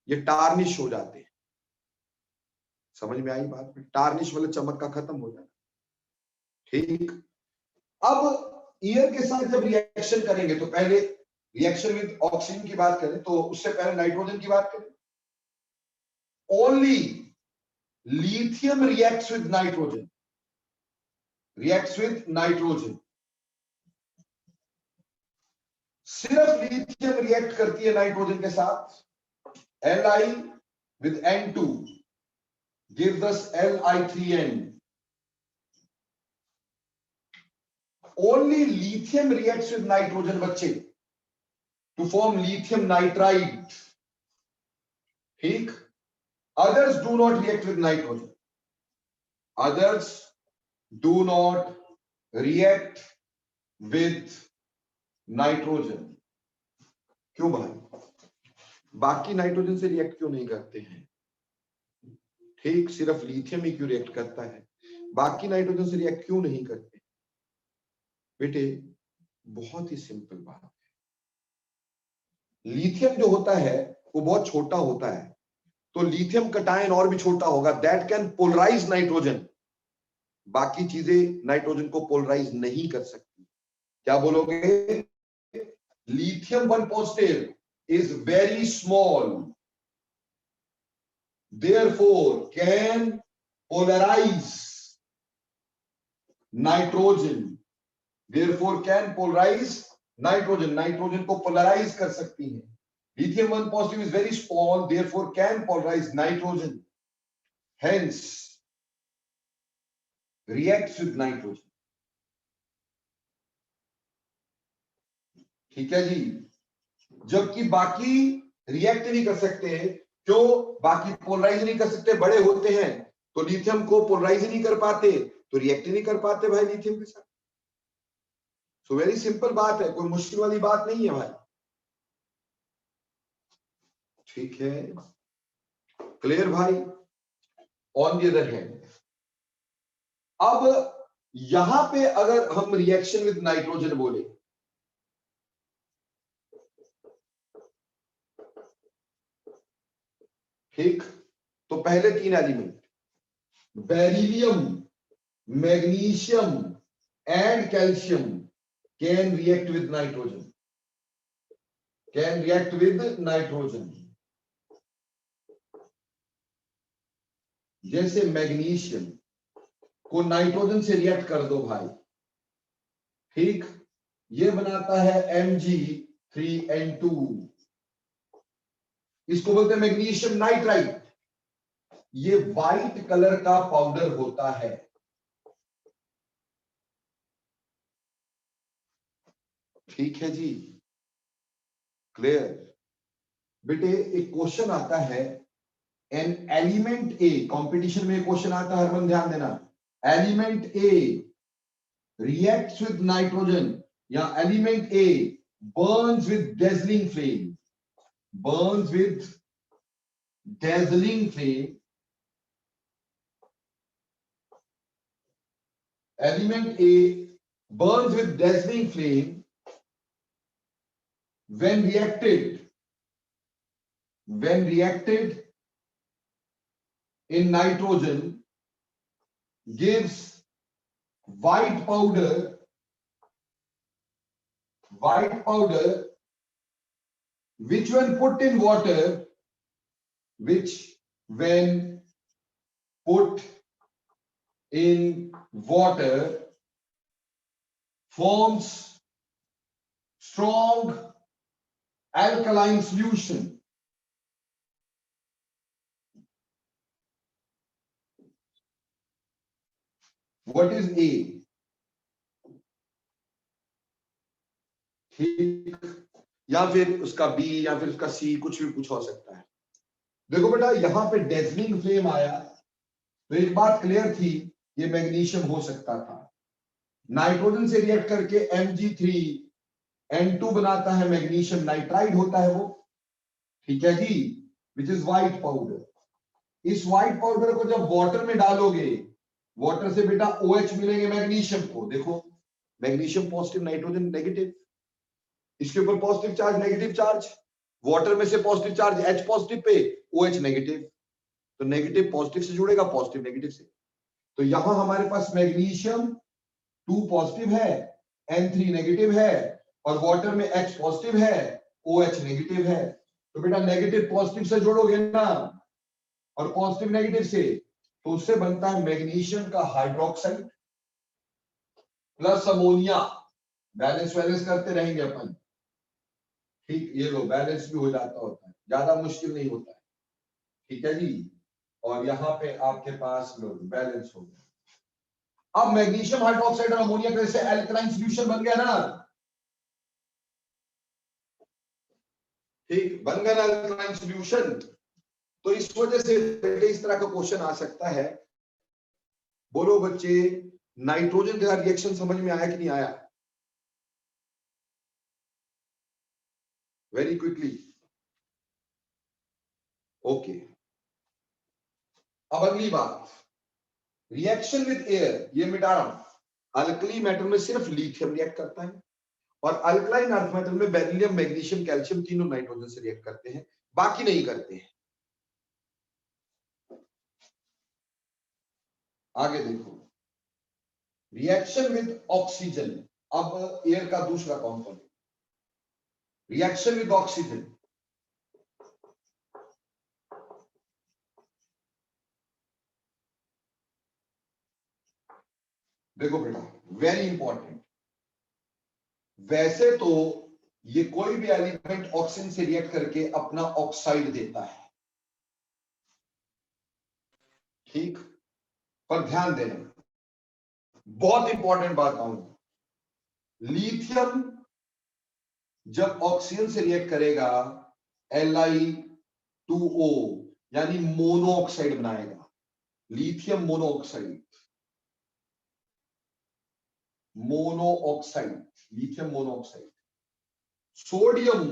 Speaker 1: ये टार्निश हो जाते हैं। समझ में आई बात? टार्निश मतलब चमक का खत्म हो जाना, ठीक। अब एयर के साथ जब रिएक्शन करेंगे, तो पहले रिएक्शन विद ऑक्सीजन की बात करें, तो उससे पहले नाइट्रोजन की बात करें। Only lithium reacts with nitrogen, सिर्फ लिथियम रिएक्ट करती है नाइट्रोजन के साथ। Li with N2 gives us Li3N। only lithium reacts with nitrogen बच्चे to form lithium nitride, ठीक। others do not react with nitrogen, others do not react with nitrogen. क्यों भाई? बाकी नाइट्रोजन से रिएक्ट क्यों नहीं करते हैं? ठीक, सिर्फ लिथियम ही क्यों रिएक्ट करता है, बाकी नाइट्रोजन से रिएक्ट क्यों नहीं करते? बेटे, बहुत ही सिंपल बात है। लिथियम जो होता है वो बहुत छोटा होता है, तो लिथियम कटायन और भी छोटा होगा, दैट कैन पोलराइज नाइट्रोजन। बाकी चीजें नाइट्रोजन को पोलराइज नहीं कर सकती। क्या बोलोगे? lithium 1 positive is very small, therefore can polarize nitrogen, nitrogen को पोलराइज कर सकती है। lithium 1 positive is very small, therefore can polarize nitrogen, hence reacts with nitrogen। ठीक है जी। जबकि बाकी रिएक्ट नहीं कर सकते, क्यों? बाकी पोलराइज नहीं कर सकते, बड़े होते हैं, तो लिथियम को पोलराइज ही नहीं कर पाते, तो रिएक्ट ही नहीं कर पाते भाई लिथियम के साथ। सो वेरी सिंपल बात है, कोई मुश्किल वाली बात नहीं है भाई। ठीक है, क्लियर भाई। ऑन द अदर हैंड, अब यहां पे अगर हम रिएक्शन विद नाइट्रोजन बोले, ठीक, तो पहले 3 element beryllium, magnesium and calcium can react with nitrogen, can react with nitrogen. जैसे मैग्नीशियम को नाइट्रोजन से रिएक्ट कर दो भाई, ठीक, ये बनाता है Mg3N2, इसको बोलते हैं मैग्नीशियम नाइट्राइट। ये व्हाइट कलर का पाउडर होता है। ठीक है जी, क्लियर। बेटे एक क्वेश्चन आता है, एन एलिमेंट ए, कंपटीशन में क्वेश्चन आता है, हरमन ध्यान देना, element A reacts with nitrogen या element A burns with dazzling flame, burns with dazzling flame, element A burns with dazzling flame when reacted in nitrogen gives white powder which when put in water, which when put in water forms strong alkaline solution. What is A? ठीक, या फिर उसका B या फिर उसका सी, कुछ भी पूछा हो सकता है। देखो बेटा यहां पे डेजलिंग फ्लेम आया तो एक बात क्लियर थी, ये मैग्नीशियम हो सकता था। नाइट्रोजन से रिएक्ट करके Mg3N2 बनाता है, मैग्नीशियम नाइट्राइड होता है वो, ठीक है जी, विच इज व्हाइट पाउडर। इस व्हाइट पाउडर को जब वाटर में डालोगे, वाटर से बेटा OH मिलेंगे मैग्नीशियम को, देखो मैग्नीशियम पॉजिटिव, नाइट्रोजन नेगेटिव, इसके ऊपर positive charge negative charge, water में से positive charge H positive pay, OH negative, तो नेगेटिव पॉजिटिव से जुड़ेगा, पॉजिटिव नेगेटिव से। तो यहां हमारे पास मैग्नीशियम 2 पॉजिटिव है, N3 नेगेटिव है, और वाटर में H पॉजिटिव है, OH नेगेटिव है। तो बेटा नेगेटिव पॉजिटिव से जोड़ोगे ना, और पॉजिटिव नेगेटिव से, तो उससे बनता है मैग्नीशियम का हाइड्रोक्साइड प्लस अमोनिया। बैलेंस करते रहेंगे अपन, ठीक, ये लो बैलेंस भी हो जाता होता है, ज्यादा मुश्किल नहीं होता है, ठीक है जी। और यहाँ पे आपके पास लो बैलेंस हो गया। अब मैग्नीशियम हाइड्रोक्साइड और अमोनिया का जैसे एल्कलाइन सॉल्यूशन बन गया ना, ठीक, बन गया ना एल्कलाइन सॉल्यूशन। तो इस वजह से बेटे इस तरह का क्वेश्चन आ सकता है। बोलो बच्चे, नाइट्रोजन का रिएक्शन समझ में आया कि नहीं आया? Very quickly, okay. अब अगली बात, रिएक्शन विद एयर, ये मिटा रहा हूं। अल्कली मेटल में सिर्फ लिथियम रिएक्ट करता है, और अल्कलाइन अर्थ मेटल में बेरिलियम, मैग्नीशियम, कैल्शियम तीनों नाइट्रोजन से रिएक्ट करते हैं, बाकी नहीं करते हैं। आगे देखो, रिएक्शन विद ऑक्सीजन, अब एयर का दूसरा कंपोनेंट, रिएक्शन विद ऑक्सीजन। देखो बेटा वेरी इंपॉर्टेंट, वैसे तो ये कोई भी एलिमेंट ऑक्सीजन से रिएक्ट करके अपना ऑक्साइड देता है, ठीक, पर ध्यान देना बहुत इंपॉर्टेंट बात कहूंगा, लिथियम जब ऑक्सीजन से रिएक्ट करेगा Li2O यानी मोनो ऑक्साइड बनाएगा, lithium monoxide, lithium monoxide. Sodium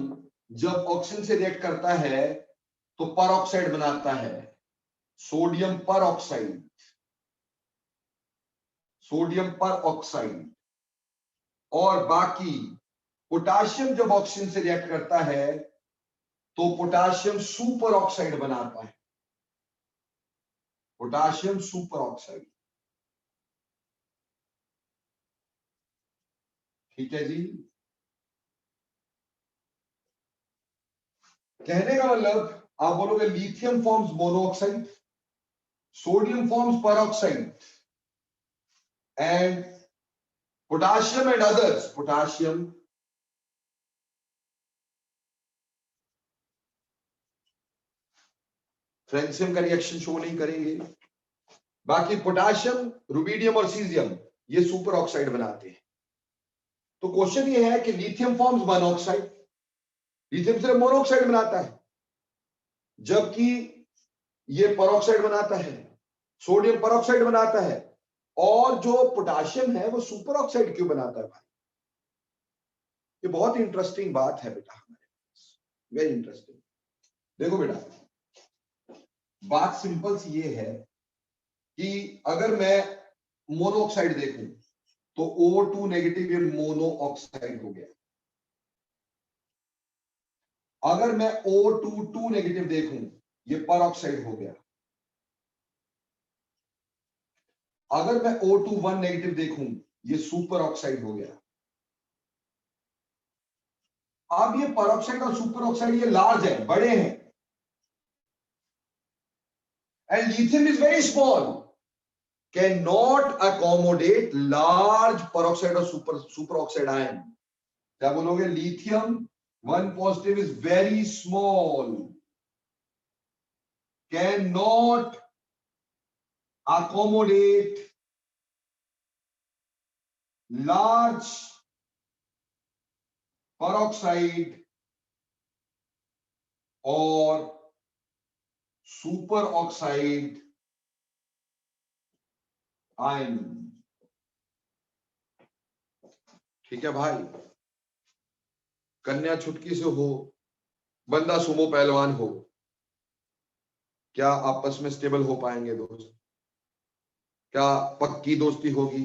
Speaker 1: जब ऑक्सीजन से रिएक्ट करता है तो परऑक्साइड बनाता है, सोडियम परऑक्साइड, सोडियम परऑक्साइड। और बाकी पोटाशियम जब ऑक्सीजन से रिएक्ट करता है तो पोटाशियम सुपर ऑक्साइड बनाता है, पोटाशियम सुपर ऑक्साइड। ठीक है जी। कहने का मतलब आप बोलोगे lithium forms monoxide, sodium forms peroxide, and potassium and others, potassium francium का रिएक्शन शो नहीं करेंगे। बाकी पोटाशियम, रुबिडियम और सीजियम ये सुपर ऑक्साइड बनाते हैं। तो क्वेश्चन ये है कि लिथियम फॉर्म्स मोनोऑक्साइड, लिथियम सिर्फ मोनोऑक्साइड बनाता है, जबकि ये परऑक्साइड बनाता है, सोडियम परऑक्साइड बनाता है, और जो पोटाशियम है वो सुपर ऑक्साइड क्यों बनाता है भाई? ये बहुत इंटरेस्टिंग बात है बेटा हमारे पास, वेरी इंटरेस्टिंग। देखो बेटा, बात सिंपल सी ये है कि अगर मैं मोनोऑक्साइड देखूं तो O2 नेगेटिव ये मोनोऑक्साइड हो गया। अगर मैं O2 नेगेटिव देखूं ये परऑक्साइड हो गया। अगर मैं O2 नेगेटिव देखूं ये सुपर ऑक्साइड हो गया। अब ये परऑक्साइड और सुपर ऑक्साइड ये लार्ज है, बड़े हैं, and lithium is very small, can not accommodate large peroxide और सुपर ऑक्साइड आयन। क्या बोलोगे? Lithium 1 positive is very small, cannot accommodate large peroxide or superoxide ion। ठीक है भाई, कन्या छुटकी से हो, बंदा सुमो पहलवान हो, क्या आपस में स्टेबल हो पाएंगे दोस्त? क्या पक्की दोस्ती होगी?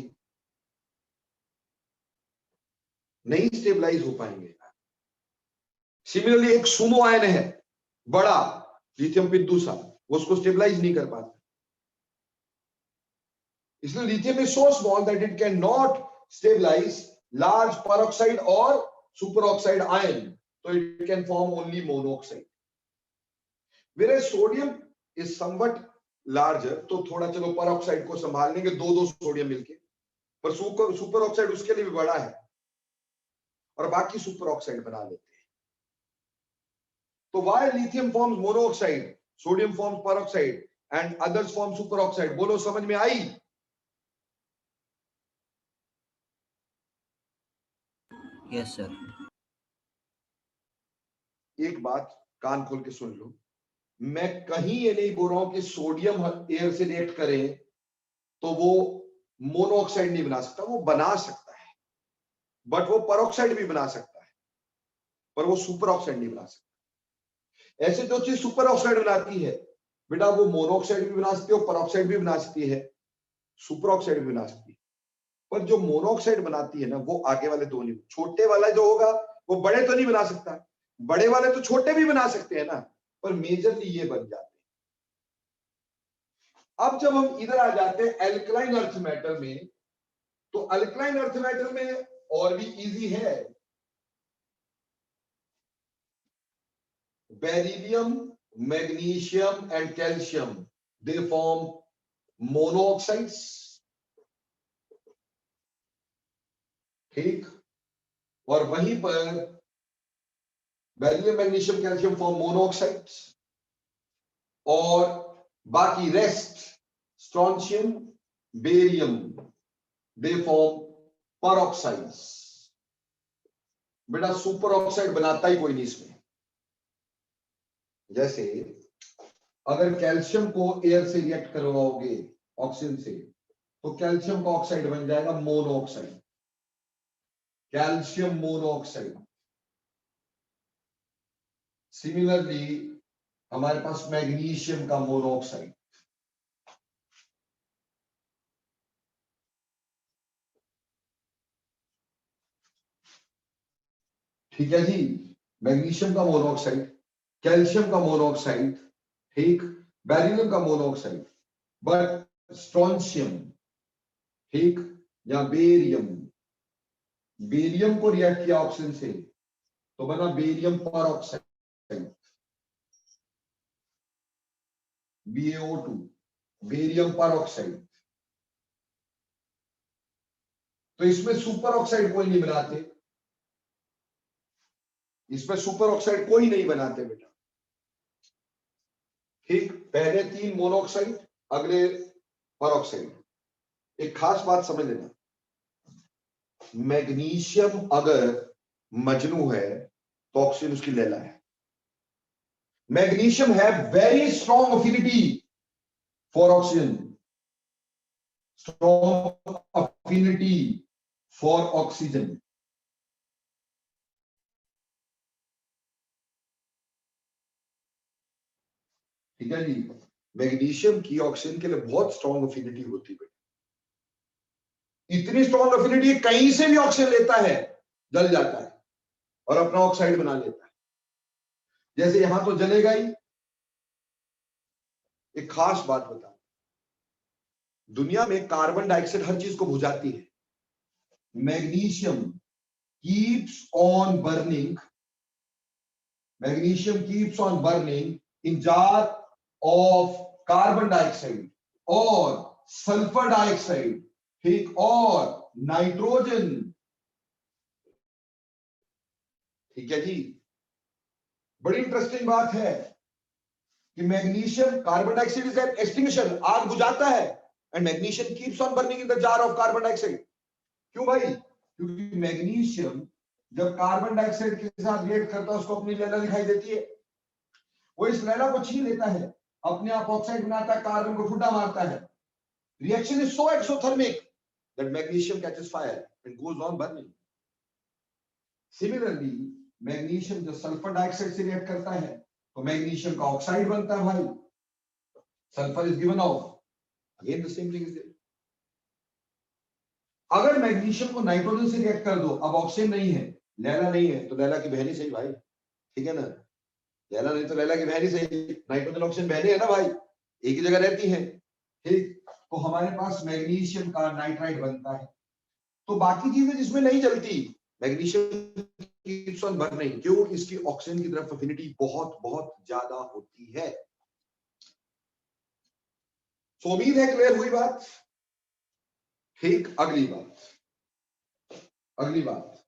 Speaker 1: नहीं स्टेबलाइज हो पाएंगे। सिमिलरली एक सुमो आयन है बड़ा, लिथियम पिद्दू सा, वो उसको स्टेबलाइज नहीं कर पाता। इसलिए lithium is so small that it can not stabilize large peroxide और सुपरऑक्साइड आयन, तो it can form only monoxide. Where sodium is somewhat larger, तो थोड़ा चलो परऑक्साइड को संभाल लेंगे, दो सोडियम मिलके, पर सुपर ऑक्साइड उसके लिए भी बड़ा है और बाकी सुपर ऑक्साइड बना लेते हैं। तो why lithium forms monoxide, sodium forms peroxide and others form superoxide? बोलो, समझ में आई?
Speaker 3: Yes sir.
Speaker 1: एक बात कान खोल के सुन लो, मैं कहीं ये नहीं बोल रहा हूं कि सोडियम एयर से रिएक्ट करे तो वो मोनोऑक्साइड नहीं बना सकता, वो बना सकता है, बट वो परऑक्साइड भी बना सकता है, पर वो सुपर ऑक्साइड नहीं बना सकता। ऐसे जो चीज सुपर ऑक्साइड बनाती है बेटा, वो मोनोऑक्साइड भी बना सकती है, परऑक्साइड भी बना सकती है, सुपर ऑक्साइड भी बना सकती है। पर जो मोनोऑक्साइड बनाती है ना, वो आगे वाले दो नहीं, छोटे वाला जो होगा वो बड़े तो नहीं बना सकता, बड़े वाले तो छोटे भी बना सकते हैं ना, पर मेजरली ये बन जाते हैं। अब जब हम इधर आ जाते हैं एल्कलाइन अर्थ मैटर में, तो अल्कलाइन अर्थ मैटर में और भी इजी है। Beryllium, magnesium and calcium, they form monoxides. ठीक, और वहीं पर beryllium, magnesium, calcium form monoxides, और बाकी rest strontium, barium, they form peroxides. बेटा सुपर ऑक्साइड बनाता ही कोई नहीं इसमें। जैसे अगर कैल्शियम को एयर से रिएक्ट करवाओगे ऑक्सीजन से, तो कैल्शियम का ऑक्साइड बन जाएगा मोनोऑक्साइड, कैल्शियम मोनोऑक्साइड। सिमिलरली हमारे पास मैग्नीशियम का मोनोऑक्साइड, ठीक है जी, मैग्नीशियम का मोनोऑक्साइड, कैल्शियम का मोनोऑक्साइड, ठीक, बेरिलियम का मोनोऑक्साइड, बट स्ट्रोंशियम, ठीक, या बेरियम, बेरियम को रिएक्ट किया ऑक्सीजन से तो बना बेरियम पर ऑक्साइड, BaO2, बेरियम पर ऑक्साइड। तो इसमें सुपर ऑक्साइड कोई नहीं बनाते, इसमें सुपर ऑक्साइड कोई नहीं बनाते बेटा, ठीक। पहले 3 मोनोऑक्साइड, अगले पर ऑक्साइड। एक खास बात समझ लेना, मैग्नीशियम अगर मजनू है तो ऑक्सीजन उसकी लैला है। मैग्नीशियम है very strong affinity for oxygen, strong affinity for oxygen. ठीक है जी, मैग्नीशियम की ऑक्सीजन के लिए बहुत स्ट्रॉन्ग अफिनिटी होती है, इतनी स्ट्रॉन्ग अफिनिटी कहीं से भी ऑक्सीजन लेता है जल जाता है और अपना ऑक्साइड बना लेता है। जैसे यहां तो जलेगा ही। एक खास बात बता, दुनिया में कार्बन डाइऑक्साइड हर चीज को बुझाती है, magnesium keeps on burning, magnesium keeps on burning in jar of carbon dioxide और सल्फर डाइऑक्साइड, ठीक, और नाइट्रोजन। ठीक है जी, बड़ी इंटरेस्टिंग बात है कि magnesium, carbon dioxide is an extinguisher, आग बुझाता है, and magnesium keeps on burning in the jar of carbon dioxide. क्यों भाई? क्योंकि मैग्नीशियम जब कार्बन डाइऑक्साइड के साथ रिएक्ट करता है उसको अपनी लैला दिखाई देती है, वो इस लैला को छीन लेता है, अपने आप ऑक्साइड बनाता है, कार्बन को ठुड्डा मारता है। Reaction is so exothermic that magnesium catches fire and goes on burning. Similarly, magnesium जब सल्फर डाइऑक्साइड से रिएक्ट करता है तो मैग्नीशियम का ऑक्साइड बनता है भाई, sulphur is given off, again the same thing is there. अगर मैग्नीशियम को नाइट्रोजन से रिएक्ट कर दो, अब ऑक्सीजन नहीं है, लैला नहीं है, तो लैला की बहन ही सही भाई, ठीक है ना, लैला नहीं तो लैला की बहन ही सही, नाइट्रोजन ऑक्सीजन बहनें है ना भाई, एक ही जगह रहती है, ठीक। तो हमारे पास मैग्नीशियम का नाइट्राइड बनता है। तो बाकी चीजें जिसमें नहीं जलती, मैग्नीशियम कीप्स ऑन बर्निंग, क्यों? इसकी ऑक्सीजन की तरफ अफिनिटी बहुत बहुत ज्यादा होती है। तो उम्मीद है क्लियर हुई बात, ठीक। अगली बात,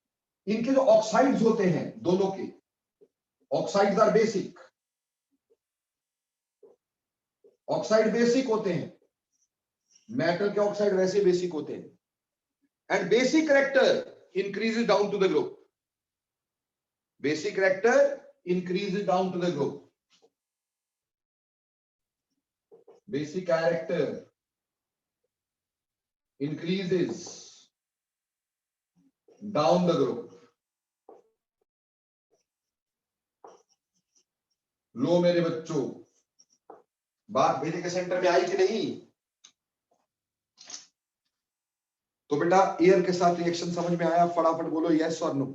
Speaker 1: इनके जो ऑक्साइड्स होते हैं दोनों के, oxides are basic, oxide basic होते हैं, मेटल के ऑक्साइड वैसे बेसिक होते हैं, and basic character increases down to the group, basic character increases down to the group, basic character increases down the group. लो मेरे बच्चों, बात मेरे के सेंटर में आई कि नहीं? तो बेटा एयर के साथ रिएक्शन समझ में आया? फटाफट बोलो यस और नो।